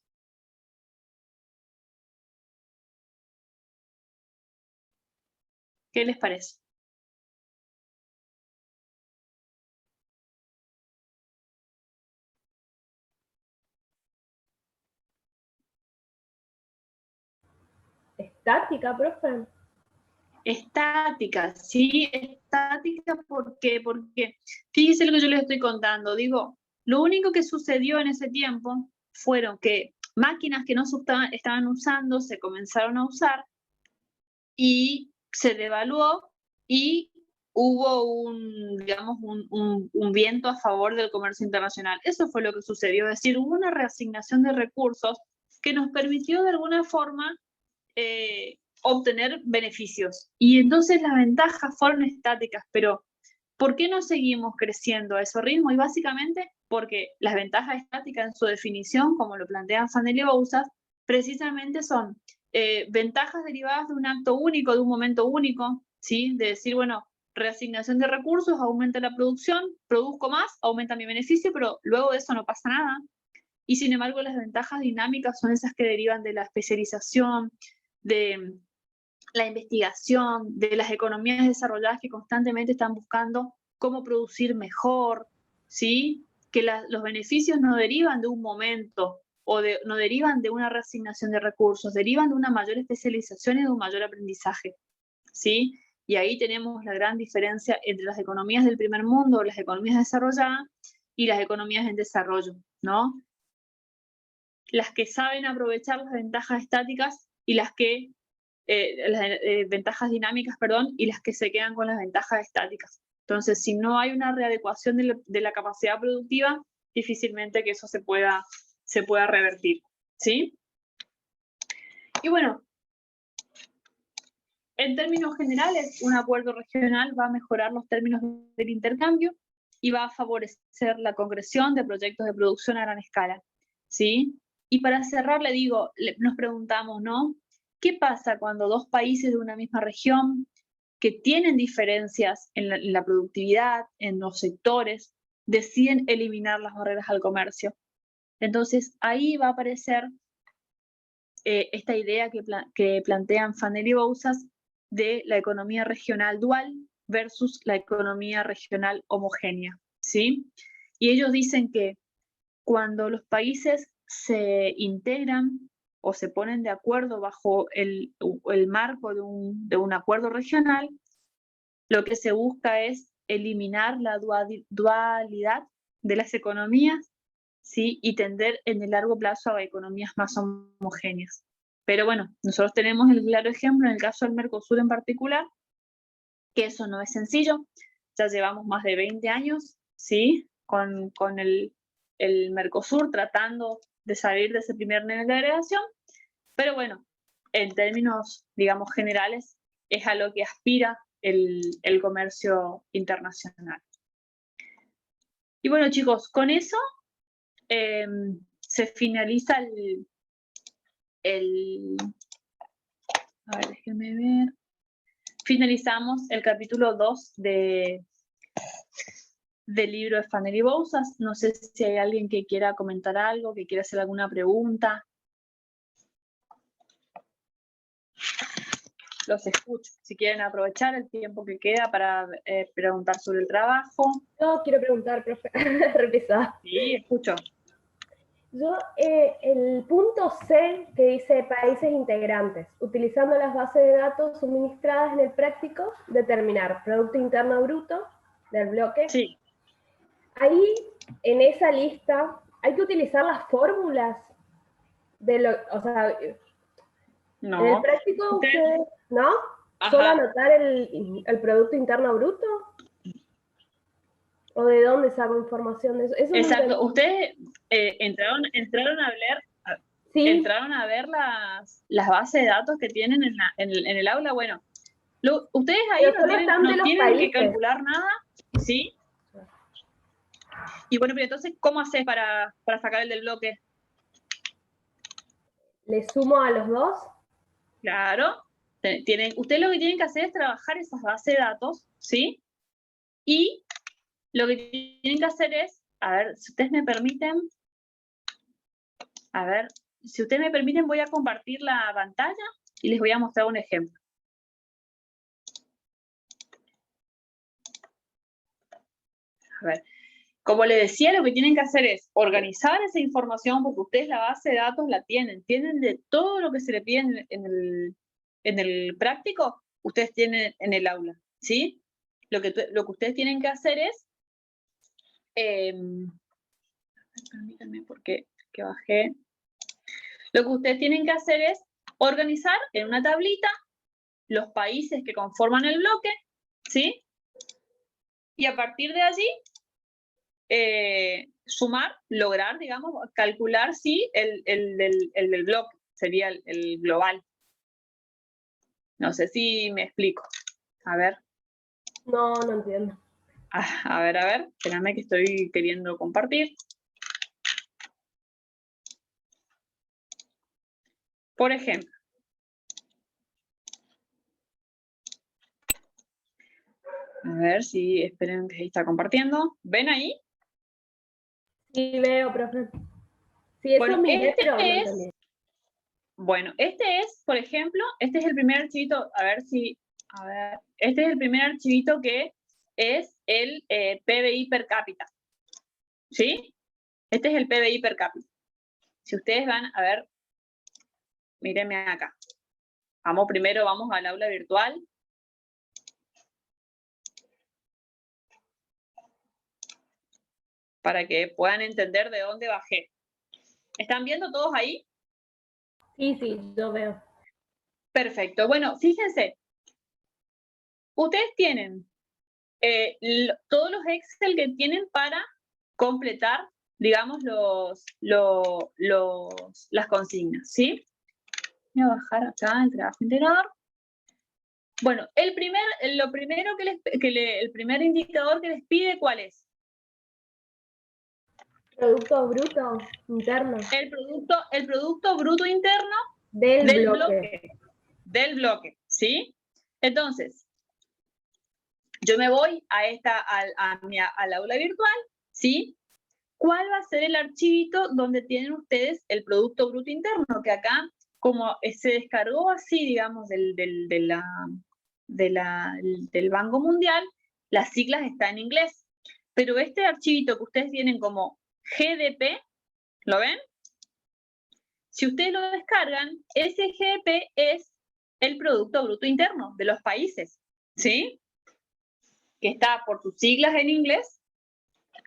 ¿Qué les parece? ¿Estática, profe? Estática, sí, estática, ¿por qué? Porque fíjense lo que yo les estoy contando, digo, lo único que sucedió en ese tiempo fueron que máquinas que no se estaban usando se comenzaron a usar y se devaluó y hubo digamos, un viento a favor del comercio internacional. Eso fue lo que sucedió, es decir, hubo una reasignación de recursos que nos permitió de alguna forma obtener beneficios. Y entonces las ventajas fueron estáticas, pero ¿Por qué no seguimos creciendo a ese ritmo? Y básicamente porque las ventajas estáticas en su definición, como lo plantean Fanelli y Bouzas, precisamente son ventajas derivadas de un acto único, de un momento único, ¿sí? De decir, bueno, reasignación de recursos, aumenta la producción, produzco más, aumenta mi beneficio, pero luego de eso no pasa nada. Y sin embargo, las ventajas dinámicas son esas que derivan de la especialización, de la investigación, de las economías desarrolladas que constantemente están buscando cómo producir mejor, ¿sí? Que los beneficios no derivan de un momento o no derivan de una reasignación de recursos, derivan de una mayor especialización y de un mayor aprendizaje, ¿sí? Y ahí tenemos la gran diferencia entre las economías del primer mundo, las economías desarrolladas y las economías en desarrollo, ¿no? Las que saben aprovechar las ventajas estáticas y las que ventajas dinámicas, perdón, y las que se quedan con las ventajas estáticas. Entonces, si no hay una readecuación de la capacidad productiva, difícilmente que eso se pueda revertir, ¿sí? Y bueno, en términos generales, un acuerdo regional va a mejorar los términos del intercambio y va a favorecer la concreción de proyectos de producción a gran escala, ¿sí? Y para cerrar, nos preguntamos, ¿no? ¿Qué pasa cuando dos países de una misma región que tienen diferencias en la productividad, en los sectores, deciden eliminar las barreras al comercio? Entonces, ahí va a aparecer esta idea que plantean Fanelli y Bouzas de la economía regional dual versus la economía regional homogénea, ¿sí? Y ellos dicen que cuando los países se integran o se ponen de acuerdo bajo el marco de un acuerdo regional, lo que se busca es eliminar la dualidad de las economías, ¿sí? Y tender en el largo plazo a economías más homogéneas. Pero bueno, nosotros tenemos el claro ejemplo en el caso del Mercosur en particular, que eso no es sencillo. Ya llevamos más de 20 años, ¿sí? Con el Mercosur tratando de salir de ese primer nivel de agregación, pero bueno, en términos, digamos, generales, es a lo que aspira el comercio internacional. Y bueno, chicos, con eso se finaliza a ver, déjenme ver. Finalizamos el capítulo 2 del libro de Fanelli y Bouzas. No sé si hay alguien que quiera comentar algo, que quiera hacer alguna pregunta. Los escucho. Si quieren aprovechar el tiempo que queda para preguntar sobre el trabajo. Yo quiero preguntar, profe. Repisa. Sí, escucho. Yo, el punto C que dice países integrantes, utilizando las bases de datos suministradas en el práctico, determinar Producto Interno Bruto del bloque. Sí. Ahí, en esa lista, hay que utilizar las fórmulas de lo, o sea, no. En el práctico ustedes, ¿no? Ajá. ¿Solo anotar el Producto Interno Bruto? ¿O de dónde saco información de eso? Exacto. Ustedes entraron a leer, ¿sí? Entraron a ver las bases de datos que tienen en el aula. Bueno, ustedes ahí no tienen que calcular nada, ¿sí? Y bueno, pero entonces, ¿cómo haces para sacar el del bloque? ¿Le sumo a los dos? Claro. Ustedes lo que tienen que hacer es trabajar esas bases de datos, ¿sí? Y lo que tienen que hacer es, a ver, si ustedes me permiten, voy a compartir la pantalla y les voy a mostrar un ejemplo. A ver, como les decía, lo que tienen que hacer es organizar esa información, porque ustedes la base de datos la tienen de todo lo que se le pide en el práctico, ustedes tienen en el aula, ¿sí? Lo que ustedes tienen que hacer es, permítanme porque bajé. Lo que ustedes tienen que hacer es organizar en una tablita los países que conforman el bloque, ¿sí? Y a partir de allí, sumar, lograr, digamos, calcular, sí, el del bloque, sería el global. No sé si me explico. A ver. No entiendo. A ver, espérame que estoy queriendo compartir. Por ejemplo, a ver si, esperen que ahí está compartiendo. ¿Ven ahí? Sí, veo, profe. Sí, eso Bueno, miré, este pero no es, entendí. bueno, este es, por ejemplo, este es el primer archivito, a ver, este es el primer archivito que es el PBI per cápita, ¿sí? Este es el PBI per cápita. Si ustedes van a ver, mírenme acá. Primero vamos al aula virtual. Para que puedan entender de dónde bajé. ¿Están viendo todos ahí? Sí, yo veo. Perfecto. Bueno, fíjense. Ustedes tienen todos los Excel que tienen para completar, digamos, las consignas, ¿sí? Voy a bajar acá el trabajo integrador. Bueno, el primer indicador que les pide, ¿cuál es? Producto bruto interno. El producto bruto interno del bloque. Del bloque, ¿sí? Entonces, yo me voy al aula virtual, ¿sí? ¿Cuál va a ser el archivito donde tienen ustedes el Producto Bruto Interno? Que acá, como se descargó así, digamos, del Banco Mundial, las siglas están en inglés. Pero este archivito que ustedes tienen como GDP, ¿lo ven? Si ustedes lo descargan, ese GDP es el Producto Bruto Interno de los países, ¿sí? Que está por sus siglas en inglés.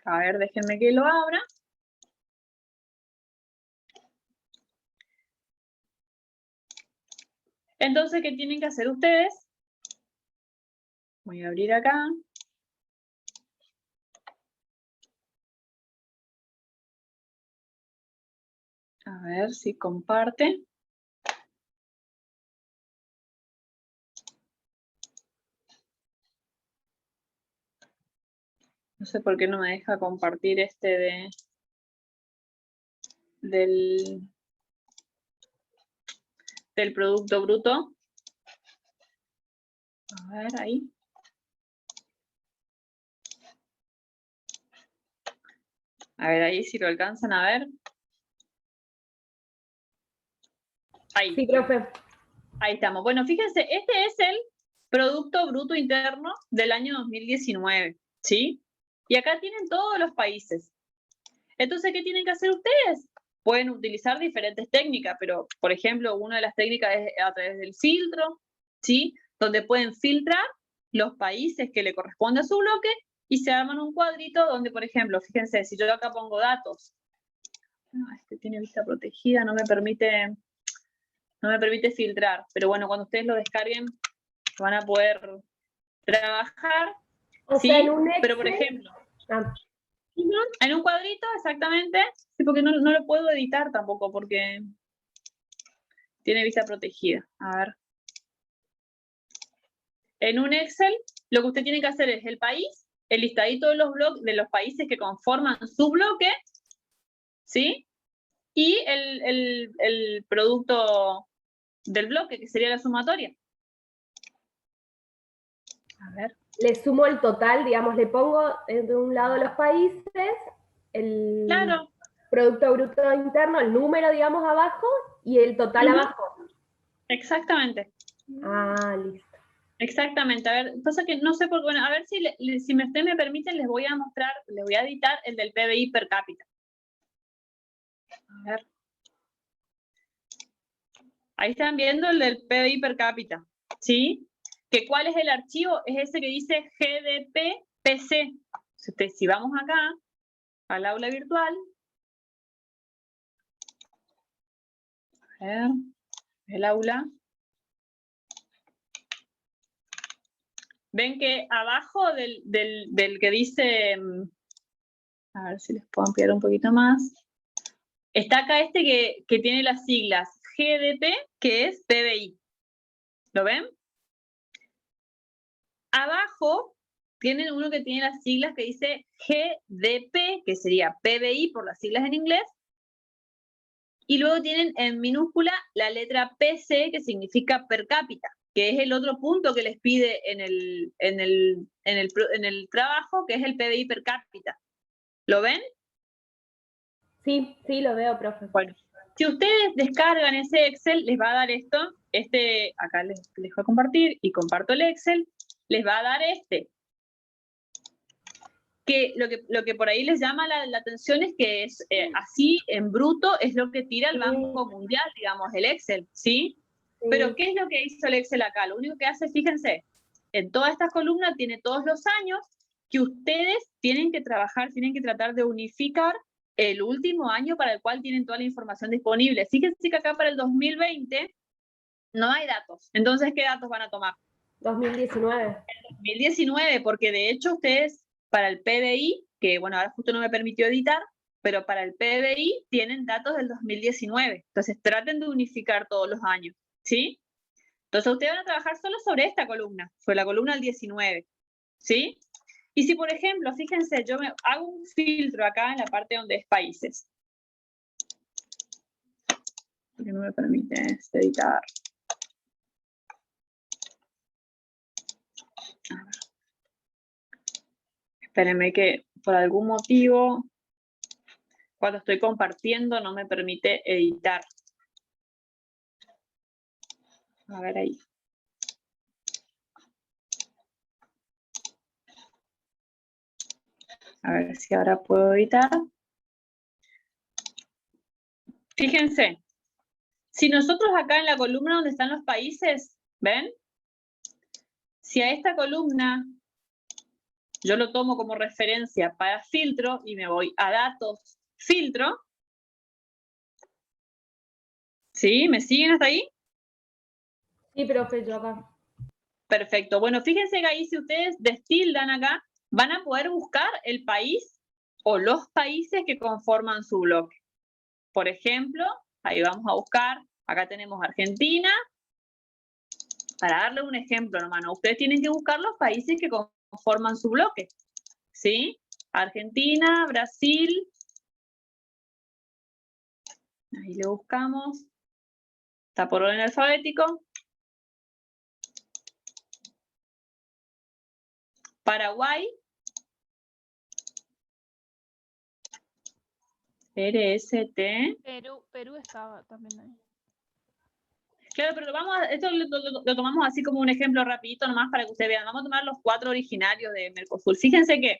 A ver, déjenme que lo abra. Entonces, ¿qué tienen que hacer ustedes? Voy a abrir acá. A ver si comparte. No sé por qué no me deja compartir este del Producto Bruto. A ver, ahí. A ver, ahí si lo alcanzan a ver. Ahí. Sí, profe. Ahí estamos. Bueno, fíjense, este es el Producto Bruto Interno del año 2019, ¿sí? Y acá tienen todos los países. Entonces, ¿qué tienen que hacer ustedes? Pueden utilizar diferentes técnicas, pero, por ejemplo, una de las técnicas es a través del filtro, ¿sí? Donde pueden filtrar los países que le corresponde a su bloque y se arman un cuadrito donde, por ejemplo, fíjense, si yo acá pongo datos, este tiene vista protegida, no me permite filtrar, pero bueno, cuando ustedes lo descarguen van a poder trabajar, O ¿sí? sea, en un Excel, pero por ejemplo, en un cuadrito, exactamente, sí, porque no lo puedo editar tampoco, porque tiene vista protegida. A ver. En un Excel, lo que usted tiene que hacer es el país, el listadito de los países que conforman su bloque, ¿sí? Y el producto del bloque, que sería la sumatoria. A ver. Le sumo el total, digamos, le pongo de un lado los países, el claro. Producto Bruto Interno, el número, digamos, abajo, y el total abajo. Exactamente. Ah, listo. Exactamente. A ver, pasa que no sé por qué. Bueno, a ver si ustedes me permiten, les voy a mostrar, les voy a editar el del PBI per cápita. A ver. Ahí están viendo el del PBI per cápita, ¿sí? ¿Que cuál es el archivo? Es ese que dice GDP-PC. Si vamos acá, al aula virtual. A ver, el aula. Ven que abajo del que dice, a ver si les puedo ampliar un poquito más, está acá este que tiene las siglas GDP, que es PBI. ¿Lo ven? Abajo tienen uno que tiene las siglas que dice GDP, que sería PBI por las siglas en inglés, y luego tienen en minúscula la letra PC, que significa per cápita, que es el otro punto que les pide en el trabajo, que es el PBI per cápita. ¿Lo ven? Sí, sí, lo veo, profe. Bueno, si ustedes descargan ese Excel, les va a dar esto. Acá les voy a compartir y comparto el Excel. Les va a dar que lo que por ahí les llama la atención es que es así en bruto es lo que tira el Banco Mundial, digamos, el Excel, ¿sí? Pero ¿qué es lo que hizo el Excel acá? Lo único que hace, fíjense, en todas estas columnas tiene todos los años que ustedes tienen que trabajar, tienen que tratar de unificar el último año para el cual tienen toda la información disponible. Fíjense que acá para el 2020 no hay datos. Entonces, ¿qué datos van a tomar? 2019. 2019, porque de hecho ustedes para el PBI, que bueno, ahora justo no me permitió editar, pero para el PBI tienen datos del 2019. Entonces traten de unificar todos los años, ¿sí? Entonces ustedes van a trabajar solo sobre esta columna, sobre la columna del 19, ¿sí? Y si, por ejemplo, fíjense, yo hago un filtro acá en la parte donde es países. Porque no me permite editar. Espérenme que por algún motivo, cuando estoy compartiendo, no me permite editar. A ver ahí. A ver si ahora puedo editar. Fíjense, si nosotros acá en la columna donde están los países, ¿ven? Si a esta columna yo lo tomo como referencia para filtro y me voy a datos, filtro. ¿Sí? ¿Me siguen hasta ahí? Sí, profe, yo acá. Perfecto. Bueno, fíjense que ahí si ustedes destildan acá, van a poder buscar el país o los países que conforman su bloque. Por ejemplo, ahí vamos a buscar, acá tenemos Argentina. Para darle un ejemplo, hermano, ustedes tienen que buscar los países que conforman su bloque. ¿Sí? Argentina, Brasil. Ahí le buscamos. Está por orden alfabético. Paraguay. RST. Perú estaba también ahí. Claro, pero esto lo tomamos así como un ejemplo rapidito nomás para que ustedes vean. Vamos a tomar los 4 originarios de Mercosur. Fíjense que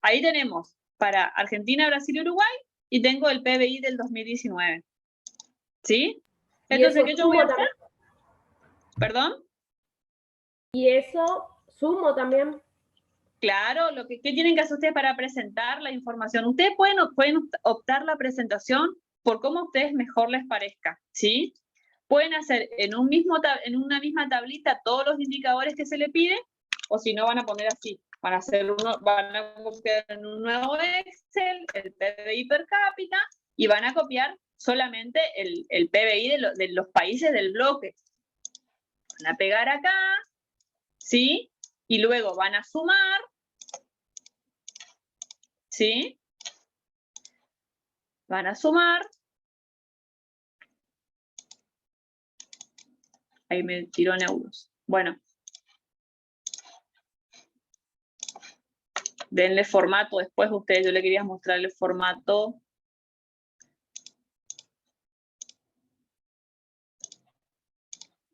ahí tenemos para Argentina, Brasil y Uruguay y tengo el PBI del 2019. ¿Sí? Entonces, ¿qué yo voy a hacer? ¿Perdón? ¿Y eso sumo también? Claro, ¿qué tienen que hacer ustedes para presentar la información? Ustedes pueden optar la presentación por cómo a ustedes mejor les parezca, ¿sí? Pueden hacer en una misma tablita todos los indicadores que se le pide, o si no van a poner así, van a copiar en un nuevo Excel el PBI per cápita y van a copiar solamente el PBI de los países del bloque. Van a pegar acá, ¿sí? Y luego van a sumar, ¿sí? Van a sumar. Ahí me tiró en euros. Bueno. Denle formato después a ustedes. Yo le quería mostrar el formato.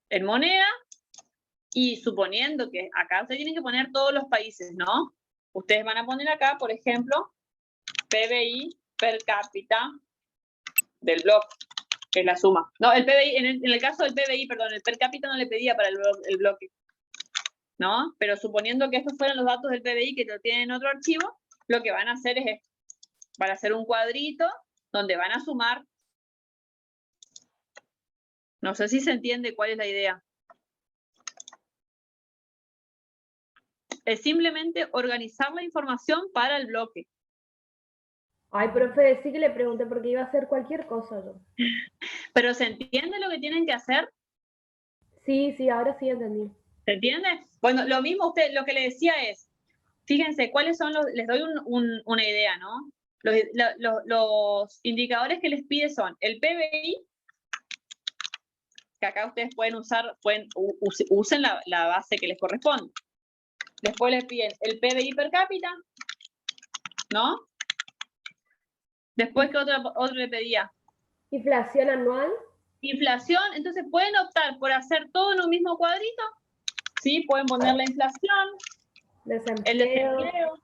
En moneda. Y suponiendo que acá ustedes tienen que poner todos los países, ¿no? Ustedes van a poner acá, por ejemplo, PBI per cápita del bloque, que es la suma. No, el PBI, en el caso del PBI, perdón, el per cápita no le pedía para el bloque, ¿no? Pero suponiendo que estos fueran los datos del PBI que lo tienen en otro archivo, lo que van a hacer es esto. Van a hacer un cuadrito donde van a sumar. No sé si se entiende cuál es la idea. Es simplemente organizar la información para el bloque. Ay, profe, sí que le pregunté porque iba a hacer cualquier cosa yo. ¿Pero se entiende lo que tienen que hacer? Sí, ahora sí entendí. ¿Se entiende? Bueno, lo mismo usted, lo que le decía es, fíjense, ¿cuáles son los? Les doy una idea, ¿no? Los indicadores que les pide son el PBI, que acá ustedes pueden usar, usen la base que les corresponde. Después les piden el PBI per cápita, ¿no? Después, ¿qué otro le pedía? Inflación anual. Inflación, entonces pueden optar por hacer todo en un mismo cuadrito, ¿sí? Pueden poner la inflación, el desempleo,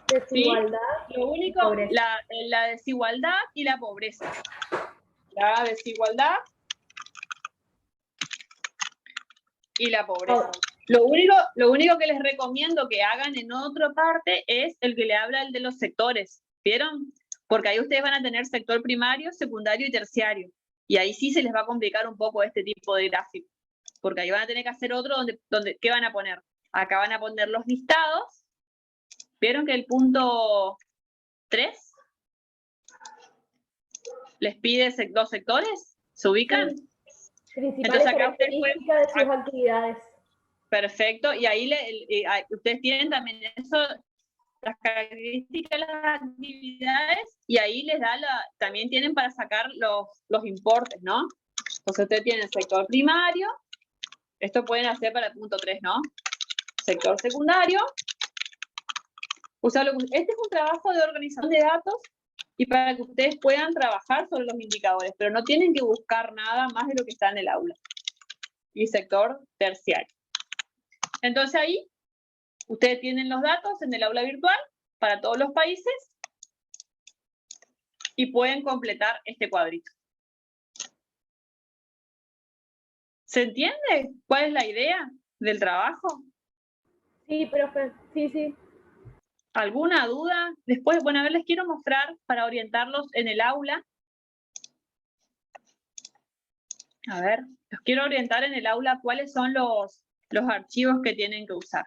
desigualdad, ¿sí? Lo único, la desigualdad y la pobreza. La desigualdad y la pobreza. Lo único que les recomiendo que hagan en otra parte es el que le habla el de los sectores, ¿vieron? Porque ahí ustedes van a tener sector primario, secundario y terciario. Y ahí sí se les va a complicar un poco este tipo de gráfico. Porque ahí van a tener que hacer otro donde ¿qué van a poner? Acá van a poner los listados. ¿Vieron que el punto 3 les pide dos sectores? ¿Se ubican? Sí. Principales características de sus actividades. Perfecto, y ahí ustedes tienen también eso, las características de las actividades, y ahí les da también tienen para sacar los importes, ¿no? Entonces ustedes tienen el sector primario, esto pueden hacer para el punto 3, ¿no? Sector secundario. Este es un trabajo de organización de datos y para que ustedes puedan trabajar sobre los indicadores, pero no tienen que buscar nada más de lo que está en el aula. Y sector terciario. Entonces ahí, ustedes tienen los datos en el aula virtual para todos los países y pueden completar este cuadrito. ¿Se entiende cuál es la idea del trabajo? Sí, profe, sí. ¿Alguna duda? Después, bueno, a ver, les quiero mostrar para orientarlos en el aula. A ver, los quiero orientar en el aula cuáles son los archivos que tienen que usar.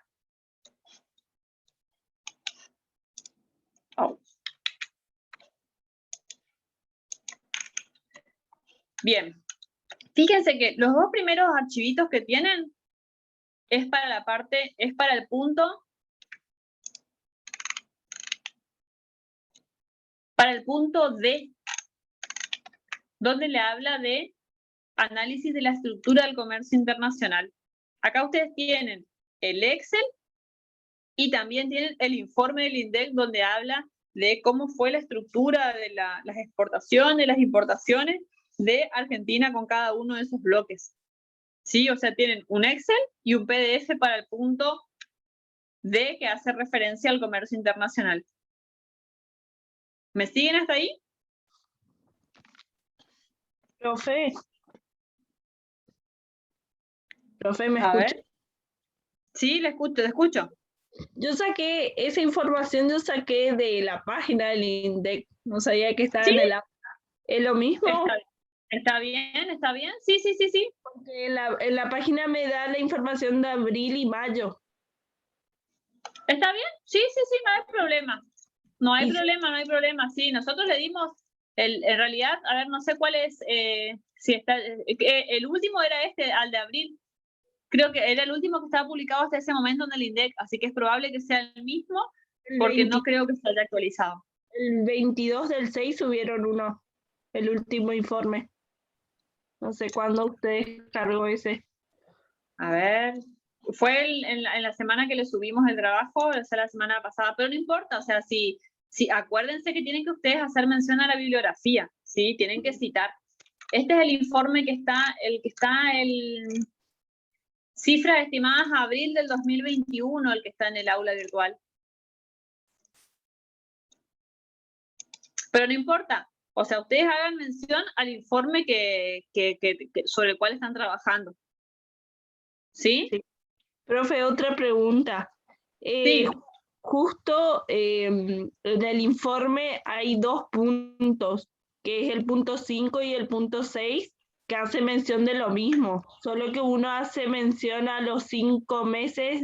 Oh. Bien, fíjense que los dos primeros archivitos que tienen es para el punto D, donde le habla de análisis de la estructura del comercio internacional. Acá ustedes tienen el Excel y también tienen el informe del INDEC donde habla de cómo fue la estructura de las exportaciones, las importaciones de Argentina con cada uno de esos bloques. ¿Sí? O sea, tienen un Excel y un PDF para el punto D que hace referencia al comercio internacional. ¿Me siguen hasta ahí? Profe, ¿me A escucha? ver. Sí, le escucho. Yo saqué esa información, de la página del INDEC. No sabía que estaba ¿Sí? en el aula. ¿Es lo mismo? ¿Está bien? Sí. Porque en la página me da la información de abril y mayo. ¿Está bien? Sí, no hay problema. No hay problema. Sí, nosotros le dimos, en realidad, a ver, no sé cuál es, si está, el último era al de abril. Creo que era el último que estaba publicado hasta ese momento en el INDEC, así que es probable que sea el mismo, porque no creo que se haya actualizado. El 22 del 6 subieron el último informe. No sé cuándo usted cargó ese. A ver, fue en la semana que le subimos el trabajo, o sea, la semana pasada, pero no importa, o sea, si acuérdense que tienen que ustedes hacer mención a la bibliografía, ¿sí? Tienen que citar. Este es el informe que está, cifras estimadas a abril del 2021, el que está en el aula virtual. Pero no importa, o sea, ustedes hagan mención al informe sobre el cual están trabajando. ¿Sí? Sí. Profe, otra pregunta. Sí. Justo en el informe hay 2 puntos, que es el punto 5 y el punto 6, que hace mención de lo mismo, solo que uno hace mención a los 5 meses,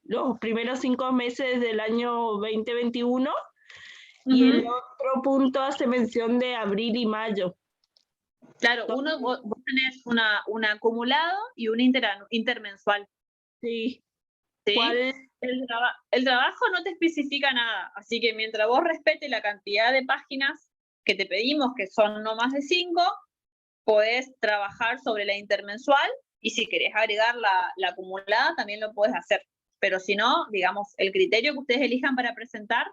los primeros 5 meses del año 2021, y el otro punto hace mención de abril y mayo. Claro, vos tenés un acumulado y un intermensual. Sí. ¿Sí? ¿Cuál? El trabajo no te especifica nada, así que mientras vos respetes la cantidad de páginas que te pedimos, que son no más de 5, podés trabajar sobre la intermensual, y si querés agregar la acumulada, también lo podés hacer. Pero si no, digamos, el criterio que ustedes elijan para presentar,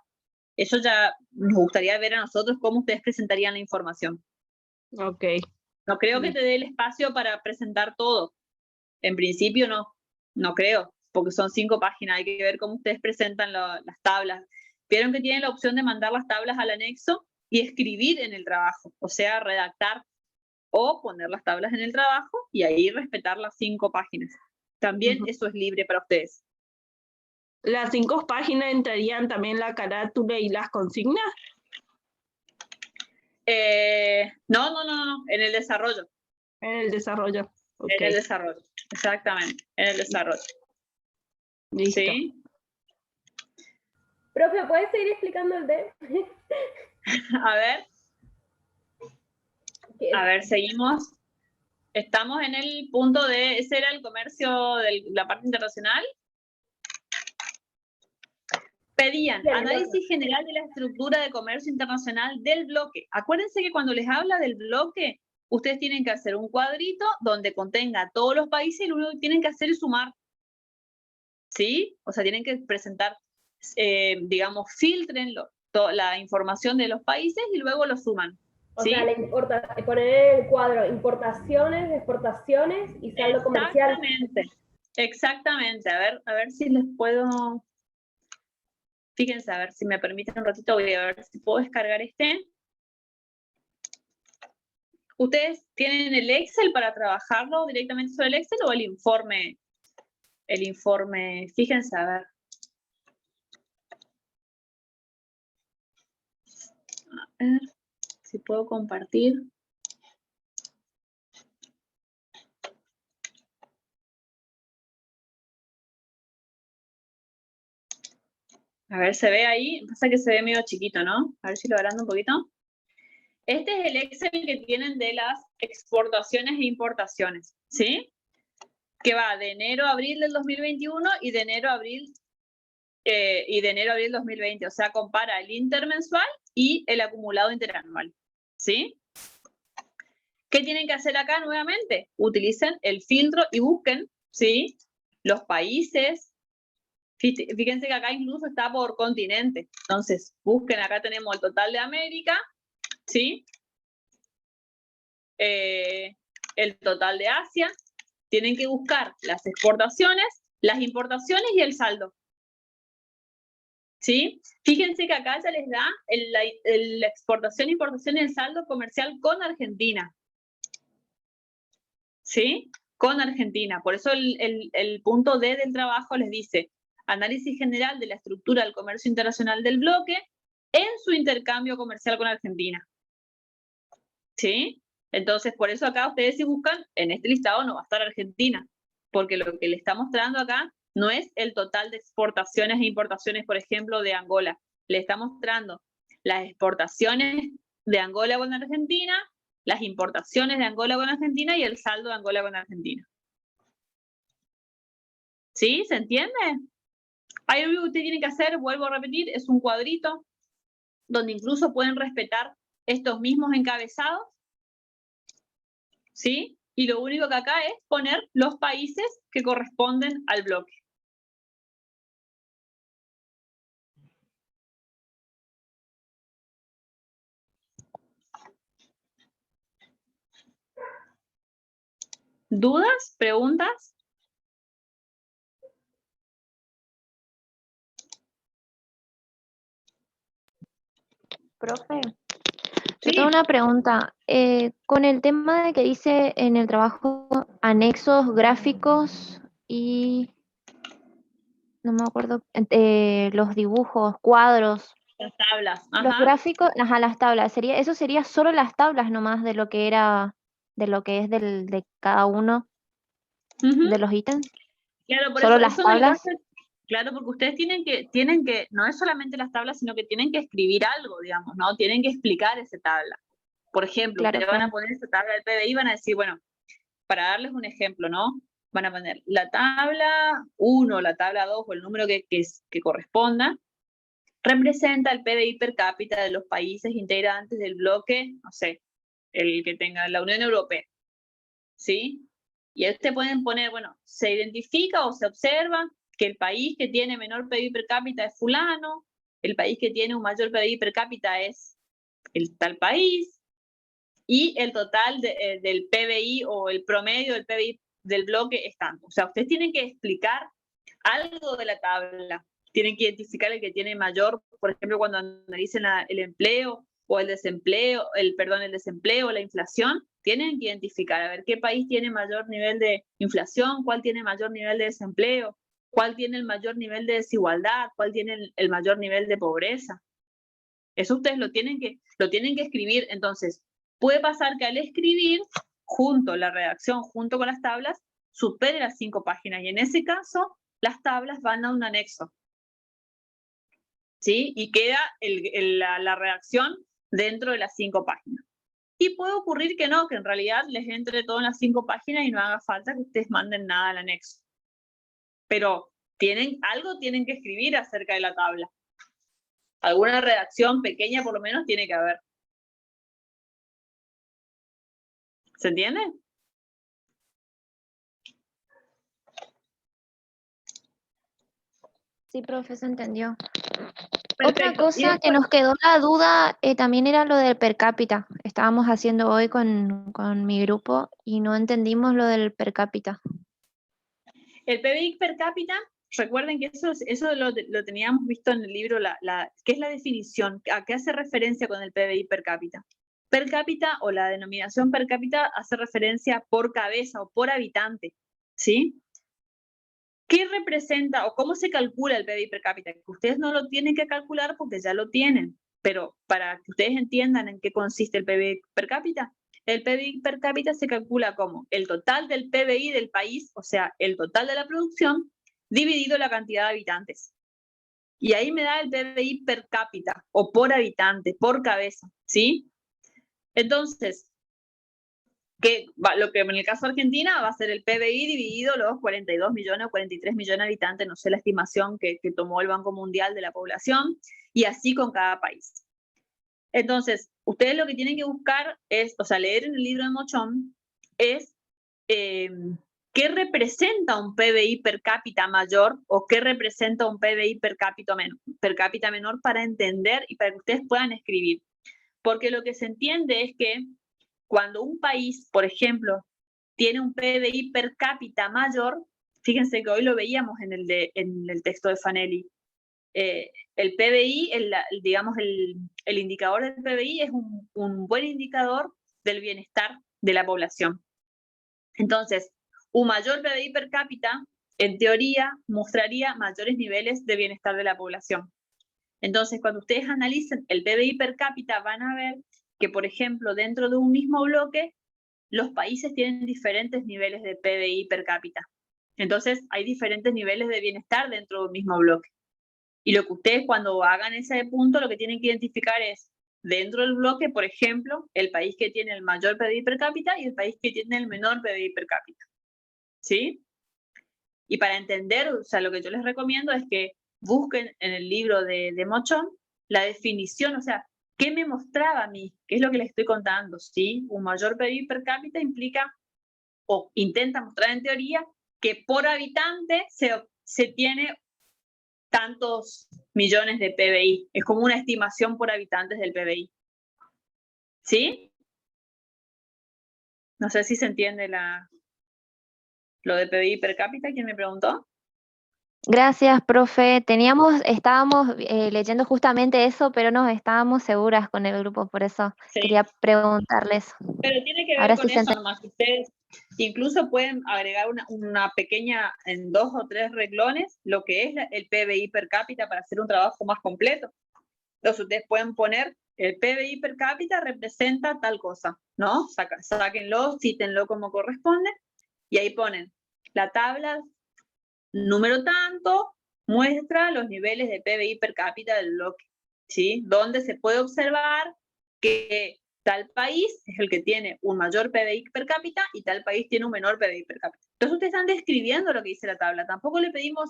eso ya nos gustaría ver a nosotros cómo ustedes presentarían la información. Ok. No creo que te dé el espacio para presentar todo. En principio no creo, porque son 5 páginas, hay que ver cómo ustedes presentan las tablas. Vieron que tienen la opción de mandar las tablas al anexo y escribir en el trabajo, o sea, redactar o poner las tablas en el trabajo y ahí respetar las 5 páginas. También eso es libre para ustedes. ¿Las 5 páginas entrarían también la carátula y las consignas? No, en el desarrollo. En el desarrollo. Okay. En el desarrollo, exactamente, en el desarrollo. Listo. ¿Sí? Profe, ¿puedes seguir explicando el D? A ver, seguimos. Estamos en el punto de, ese era el comercio de la parte internacional. Pedían análisis general de la estructura de comercio internacional del bloque. Acuérdense que cuando les habla del bloque, ustedes tienen que hacer un cuadrito donde contenga todos los países y lo único que tienen que hacer es sumar. ¿Sí? O sea, tienen que presentar, digamos, filtren la información de los países y luego lo suman. O ¿sí? sea, poner en el cuadro importaciones, exportaciones y saldo comercial. Exactamente. A ver si les puedo... Fíjense, a ver si me permiten un ratito, voy a ver si puedo descargar este. ¿Ustedes tienen el Excel para trabajarlo directamente sobre el Excel o el informe? El informe, fíjense, a ver. A ver si puedo compartir. A ver, se ve ahí, pasa que se ve medio chiquito, ¿no? A ver si lo agrando un poquito. Este es el Excel que tienen de las exportaciones e importaciones, ¿sí? Que va de enero a abril del 2021 y de enero a abril del 2020. O sea, compara el intermensual y el acumulado interanual, ¿sí? ¿Qué tienen que hacer acá nuevamente? Utilicen el filtro y busquen, ¿sí? Los países. Fíjense que acá incluso está por continente. Entonces, busquen, acá tenemos el total de América, ¿sí? El total de Asia. Tienen que buscar las exportaciones, las importaciones y el saldo. ¿Sí? Fíjense que acá ya les da la exportación, importación y el saldo comercial con Argentina. ¿Sí? Con Argentina. Por eso el punto D del trabajo les dice análisis general de la estructura del comercio internacional del bloque en su intercambio comercial con Argentina. ¿Sí? Entonces, por eso acá ustedes si buscan, en este listado no va a estar Argentina, porque lo que le está mostrando acá no es el total de exportaciones e importaciones, por ejemplo, de Angola. Le está mostrando las exportaciones de Angola con Argentina, las importaciones de Angola con Argentina y el saldo de Angola con Argentina. ¿Sí? ¿Se entiende? Ahí lo único que ustedes tienen que hacer, vuelvo a repetir, es un cuadrito donde incluso pueden respetar estos mismos encabezados, ¿sí? Y lo único que acá es poner los países que corresponden al bloque. ¿Dudas? ¿Preguntas? Profe, Sí. yo tengo una pregunta. Con el tema de que dice en el trabajo anexos, gráficos y no me acuerdo, los dibujos, cuadros, Las tablas. los Ajá. gráficos, ajá, las tablas. Eso sería solo las tablas nomás de lo que era, de lo que es de cada uno de los ítems. Claro, por Solo eso, las tablas. claro, porque ustedes tienen que, no es solamente las tablas, sino que tienen que escribir algo, digamos, ¿no? Tienen que explicar esa tabla. Por ejemplo, Claro, ustedes van a claro. poner esa tabla del PBI y van a decir, bueno, para darles un ejemplo, ¿no? van a poner la tabla 1, la tabla 2 o el número que corresponda, representa el PBI per cápita de los países integrantes del bloque, no sé, el que tenga la Unión Europea, ¿sí? Y ahí ustedes pueden poner, bueno, se identifica o se observa que el país que tiene menor PBI per cápita es fulano, el país que tiene un mayor PBI per cápita es el tal país, y el total del PBI o el promedio del PBI del bloque es tanto. O sea, ustedes tienen que explicar algo de la tabla, tienen que identificar el que tiene mayor, por ejemplo, cuando analicen el empleo o el desempleo, el desempleo o la inflación, tienen que identificar a ver qué país tiene mayor nivel de inflación, cuál tiene mayor nivel de desempleo, cuál tiene el mayor nivel de desigualdad, cuál tiene el mayor nivel de pobreza. Eso ustedes lo tienen que escribir. Entonces, puede pasar que al escribir, la redacción junto con las tablas, supere las 5 páginas, y en ese caso, las tablas van a un anexo, ¿sí? Y queda la redacción dentro de las 5 páginas. Y puede ocurrir que no, que en realidad les entre todo en las 5 páginas y no haga falta que ustedes manden nada al anexo. Pero algo tienen que escribir acerca de la tabla. Alguna redacción pequeña por lo menos tiene que haber. ¿Se entiende? Sí, profe, se entendió. Perfecto. Otra cosa que nos quedó la duda también era lo del per cápita. Estábamos haciendo hoy con mi grupo y no entendimos lo del per cápita. El PBI per cápita, recuerden que eso lo teníamos visto en el libro, ¿qué es la definición? ¿A qué hace referencia con el PBI per cápita? Per cápita o la denominación per cápita hace referencia por cabeza o por habitante, ¿sí? ¿Qué representa o cómo se calcula el PBI per cápita? Que ustedes no lo tienen que calcular porque ya lo tienen, pero para que ustedes entiendan en qué consiste el PBI per cápita, el PBI per cápita se calcula como el total del PBI del país, o sea, el total de la producción, dividido la cantidad de habitantes. Y ahí me da el PBI per cápita, o por habitante, por cabeza, ¿sí? Entonces, lo que en el caso de Argentina va a ser el PBI dividido los 42 millones o 43 millones de habitantes, no sé la estimación que tomó el Banco Mundial de la población, y así con cada país. Entonces, ustedes lo que tienen que buscar es, o sea, leer en el libro de Mochón, es qué representa un PBI per cápita mayor o qué representa un PBI per cápita menor para entender y para que ustedes puedan escribir. Porque lo que se entiende es que cuando un país, por ejemplo, tiene un PBI per cápita mayor, fíjense que hoy lo veíamos en el texto de Fanelli, el PBI, digamos, el indicador del PBI es un buen indicador del bienestar de la población. Entonces, un mayor PBI per cápita, en teoría, mostraría mayores niveles de bienestar de la población. Entonces, cuando ustedes analicen el PBI per cápita, van a ver que, por ejemplo, dentro de un mismo bloque, los países tienen diferentes niveles de PBI per cápita. Entonces, hay diferentes niveles de bienestar dentro de un mismo bloque. Y lo que ustedes cuando hagan ese punto, lo que tienen que identificar es, dentro del bloque, por ejemplo, el país que tiene el mayor PBI per cápita y el país que tiene el menor PBI per cápita. ¿Sí? Y para entender, o sea, lo que yo les recomiendo es que busquen en el libro de Mochón la definición, o sea, ¿qué me mostraba a mí? ¿Qué es lo que les estoy contando? ¿Sí? Un mayor PBI per cápita implica, o intenta mostrar en teoría, que por habitante se tiene tantos millones de PBI. Es como una estimación por habitantes del PBI. ¿Sí? No sé si se entiende lo de PBI per cápita. ¿Quién me preguntó? Gracias, profe. Estábamos leyendo justamente eso, pero no estábamos seguras con el grupo, por eso quería preguntarles. Pero tiene que ver Ahora con sí eso nomás. Ustedes incluso pueden agregar una pequeña, en 2 o 3 renglones, lo que es el PBI per cápita para hacer un trabajo más completo. Entonces ustedes pueden poner el PBI per cápita representa tal cosa, ¿no? Sáquenlo, cítenlo como corresponde, y ahí ponen la tabla número tanto, muestra los niveles de PBI per cápita del bloque, ¿sí? Donde se puede observar que Tal país es el que tiene un mayor PBI per cápita y tal país tiene un menor PBI per cápita. Entonces ustedes están describiendo lo que dice la tabla. Tampoco le pedimos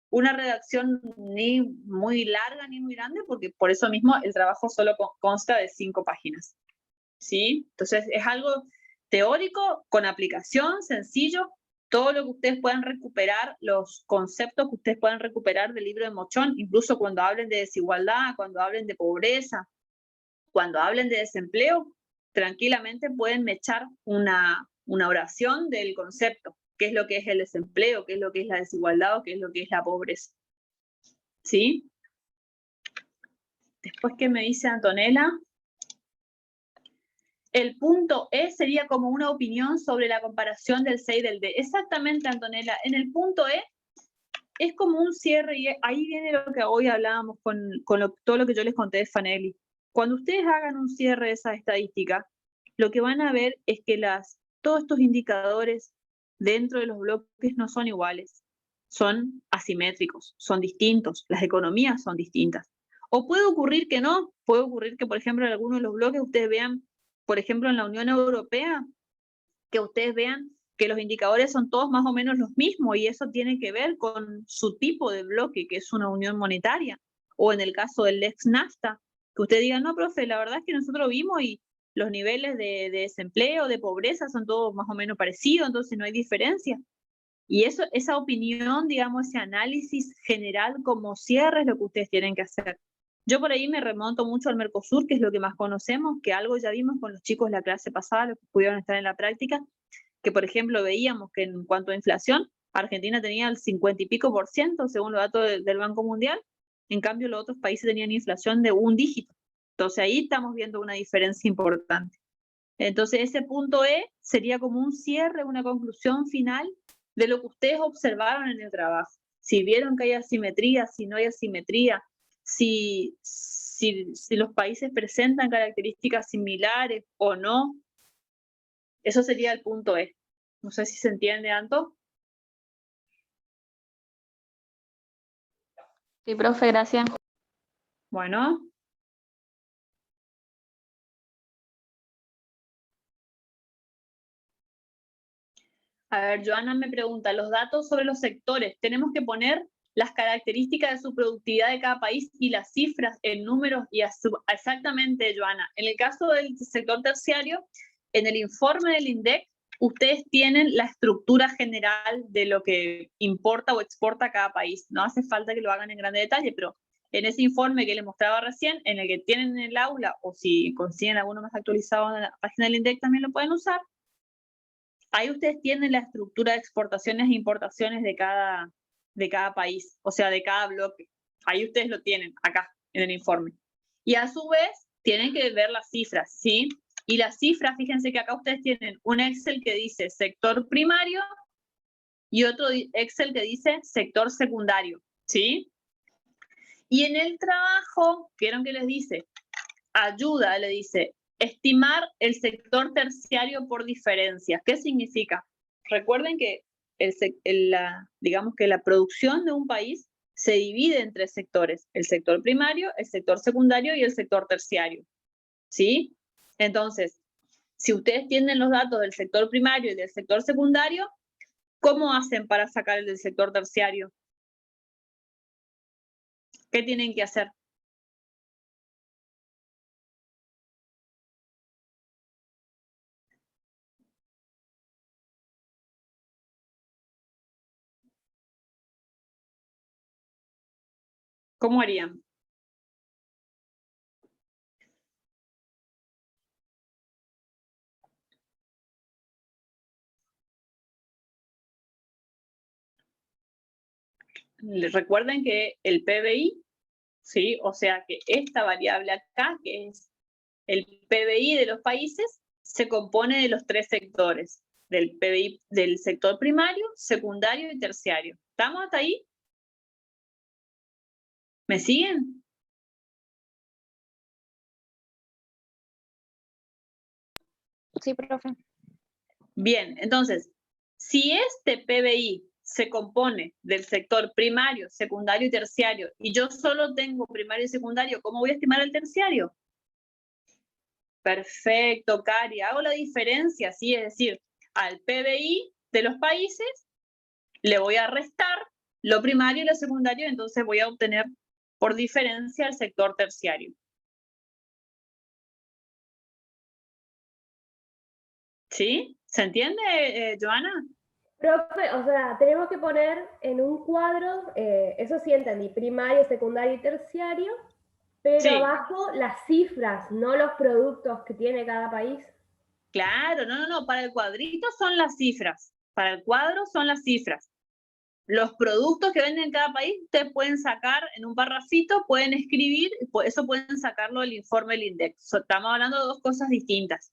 una redacción ni muy larga ni muy grande, porque por eso mismo el trabajo solo consta de 5 páginas. ¿Sí? Entonces es algo teórico, con aplicación, sencillo. Todo lo que ustedes puedan recuperar, los conceptos que ustedes puedan recuperar del libro de Mochón, incluso cuando hablen de desigualdad, cuando hablen de pobreza, cuando hablen de desempleo, tranquilamente pueden echar una oración del concepto. ¿Qué es lo que es el desempleo? ¿Qué es lo que es la desigualdad? ¿O qué es lo que es la pobreza? ¿Sí? Después, ¿qué me dice Antonella? El punto E sería como una opinión sobre la comparación del C y del D. Exactamente, Antonella. En el punto E es como un cierre, y ahí viene lo que hoy hablábamos con todo lo que yo les conté de Fanelli. Cuando ustedes hagan un cierre de esa estadística, lo que van a ver es que todos estos indicadores dentro de los bloques no son iguales, son asimétricos, son distintos, las economías son distintas. O puede ocurrir que no, puede ocurrir que, por ejemplo, en algunos de los bloques ustedes vean, por ejemplo, en la Unión Europea, que ustedes vean que los indicadores son todos más o menos los mismos, y eso tiene que ver con su tipo de bloque, que es una unión monetaria. O en el caso del ex-NAFTA, que usted diga, no, profe, la verdad es que nosotros vimos y los niveles de desempleo, de pobreza son todos más o menos parecidos, entonces no hay diferencia. Y esa opinión, digamos, ese análisis general como cierre es lo que ustedes tienen que hacer. Yo por ahí me remonto mucho al Mercosur, que es lo que más conocemos, que algo ya vimos con los chicos la clase pasada, los que pudieron estar en la práctica, que por ejemplo veíamos que en cuanto a inflación, Argentina tenía el 50 y pico % según los datos del Banco Mundial, en cambio los otros países tenían inflación de 1 dígito. Entonces ahí estamos viendo una diferencia importante. Entonces ese punto E sería como un cierre, una conclusión final de lo que ustedes observaron en el trabajo. Si vieron que hay asimetría, si no hay asimetría, si los países presentan características similares o no. Eso sería el punto E. No sé si se entiende, Anto. Sí, profe, gracias. Bueno. A ver, Joana me pregunta, los datos sobre los sectores, tenemos que poner las características de su productividad de cada país y las cifras en números y exactamente, Joana. En el caso del sector terciario, en el informe del INDEC, ustedes tienen la estructura general de lo que importa o exporta cada país. No hace falta que lo hagan en grande detalle, pero en ese informe que les mostraba recién, en el que tienen en el aula, o si consiguen alguno más actualizado en la página del INDEC, también lo pueden usar. Ahí ustedes tienen la estructura de exportaciones e importaciones de cada país, o sea, de cada bloque. Ahí ustedes lo tienen, acá, en el informe. Y a su vez, tienen que ver las cifras, ¿sí? Y las cifras, fíjense que acá ustedes tienen un Excel que dice sector primario y otro Excel que dice sector secundario, ¿sí? Y en el trabajo, ¿vieron que les dice? Ayuda, le dice, estimar el sector terciario por diferencias. ¿Qué significa? Recuerden que digamos que la producción de un país se divide en 3 sectores: el sector primario, el sector secundario y el sector terciario. ¿Sí? Entonces, si ustedes tienen los datos del sector primario y del sector secundario, ¿cómo hacen para sacar el del sector terciario? ¿Qué tienen que hacer? ¿Cómo harían? Recuerden que el PBI, ¿sí? O sea que esta variable acá, que es el PBI de los países, se compone de los 3 sectores, del PBI del sector primario, secundario y terciario. ¿Estamos hasta ahí? ¿Me siguen? Sí, profe. Bien, entonces, si este PBI se compone del sector primario, secundario y terciario, y yo solo tengo primario y secundario, ¿cómo voy a estimar el terciario? Perfecto, Cari. Hago la diferencia, ¿sí? Es decir, al PBI de los países le voy a restar lo primario y lo secundario, entonces voy a obtener por diferencia el sector terciario. ¿Sí? ¿Se entiende, Joana? Profe, o sea, tenemos que poner en un cuadro, eso sí entendí, primario, secundario y terciario, pero Sí. abajo las cifras, no los productos que tiene cada país. Claro, no, para el cuadrito son las cifras, para el cuadro son las cifras. Los productos que venden en cada país, ustedes pueden sacar en un parrafito, pueden escribir, eso pueden sacarlo del informe del INDEC. Estamos hablando de dos cosas distintas.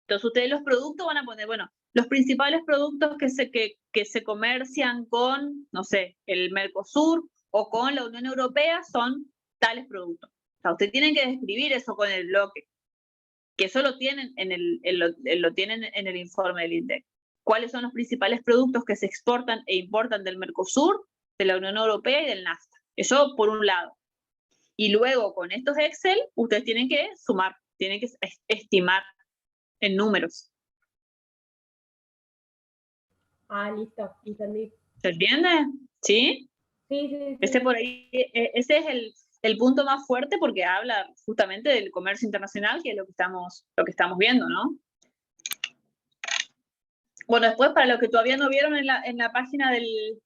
Entonces ustedes los productos van a poner, bueno, los principales productos que se comercian con, no sé, el Mercosur o con la Unión Europea son tales productos. O sea, ustedes tienen que describir eso con el bloque, que eso lo tienen lo tienen en el informe del INDEC. ¿Cuáles son los principales productos que se exportan e importan del Mercosur, de la Unión Europea y del NAFTA? Eso por un lado. Y luego con estos Excel, ustedes tienen que sumar, tienen que estimar en números. Ah, listo, entendí. ¿Se entiende? ¿Sí? Sí. Ese por ahí, ese es el punto más fuerte porque habla justamente del comercio internacional, que es lo que estamos viendo, ¿no? Bueno, después para los que todavía no vieron en la página del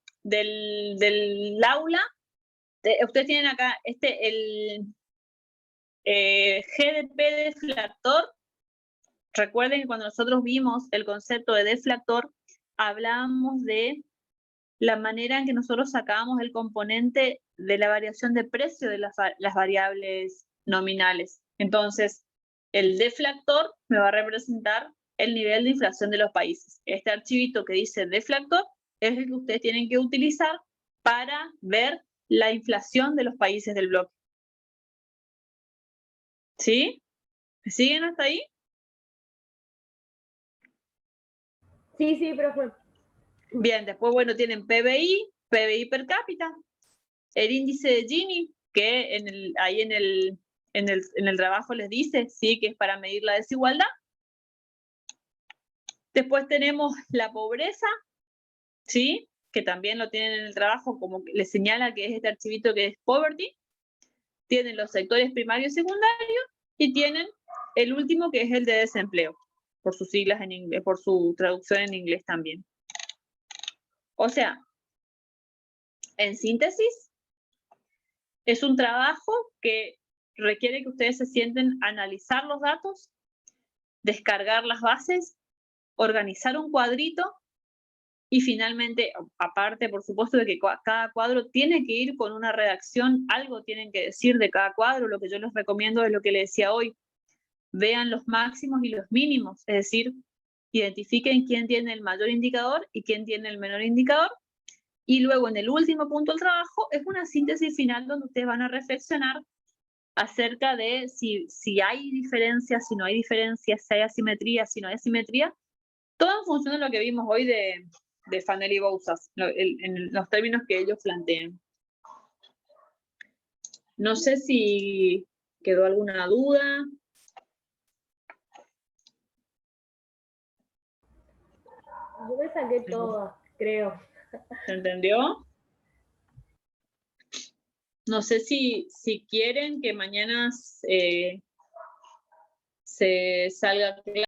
aula, ustedes tienen acá el GDP deflactor. Recuerden que cuando nosotros vimos el concepto de deflactor, hablábamos de la manera en que nosotros sacábamos el componente de la variación de precio de las variables nominales. Entonces, el deflactor me va a representar el nivel de inflación de los países. Este archivito que dice deflactor es el que ustedes tienen que utilizar para ver la inflación de los países del bloque. ¿Sí? ¿Me siguen hasta ahí? Sí, profe. Bien, después, bueno, tienen PBI per cápita, el índice de Gini, que ahí en el trabajo les dice, sí, que es para medir la desigualdad. Después tenemos la pobreza, sí, que también lo tienen en el trabajo, como que les señala que es este archivito que es poverty. Tienen los sectores primarios y secundarios, y tienen el último que es el de desempleo, por sus siglas en inglés, por su traducción en inglés también. O sea, en síntesis, es un trabajo que requiere que ustedes se sienten a analizar los datos, descargar las bases, organizar un cuadrito y finalmente, aparte, por supuesto, de que cada cuadro tiene que ir con una redacción, algo tienen que decir de cada cuadro. Lo que yo les recomiendo es lo que les decía hoy. Vean los máximos y los mínimos, es decir, identifiquen quién tiene el mayor indicador y quién tiene el menor indicador. Y luego, en el último punto del trabajo, es una síntesis final donde ustedes van a reflexionar acerca de si hay diferencias, si no hay diferencias, si hay asimetría, si no hay asimetría, todo en función de lo que vimos hoy de Fanelli y Bouzas, en los términos que ellos plantean. No sé si quedó alguna duda. Yo me saqué todas, creo. ¿Se entendió? No sé si quieren que mañana se salga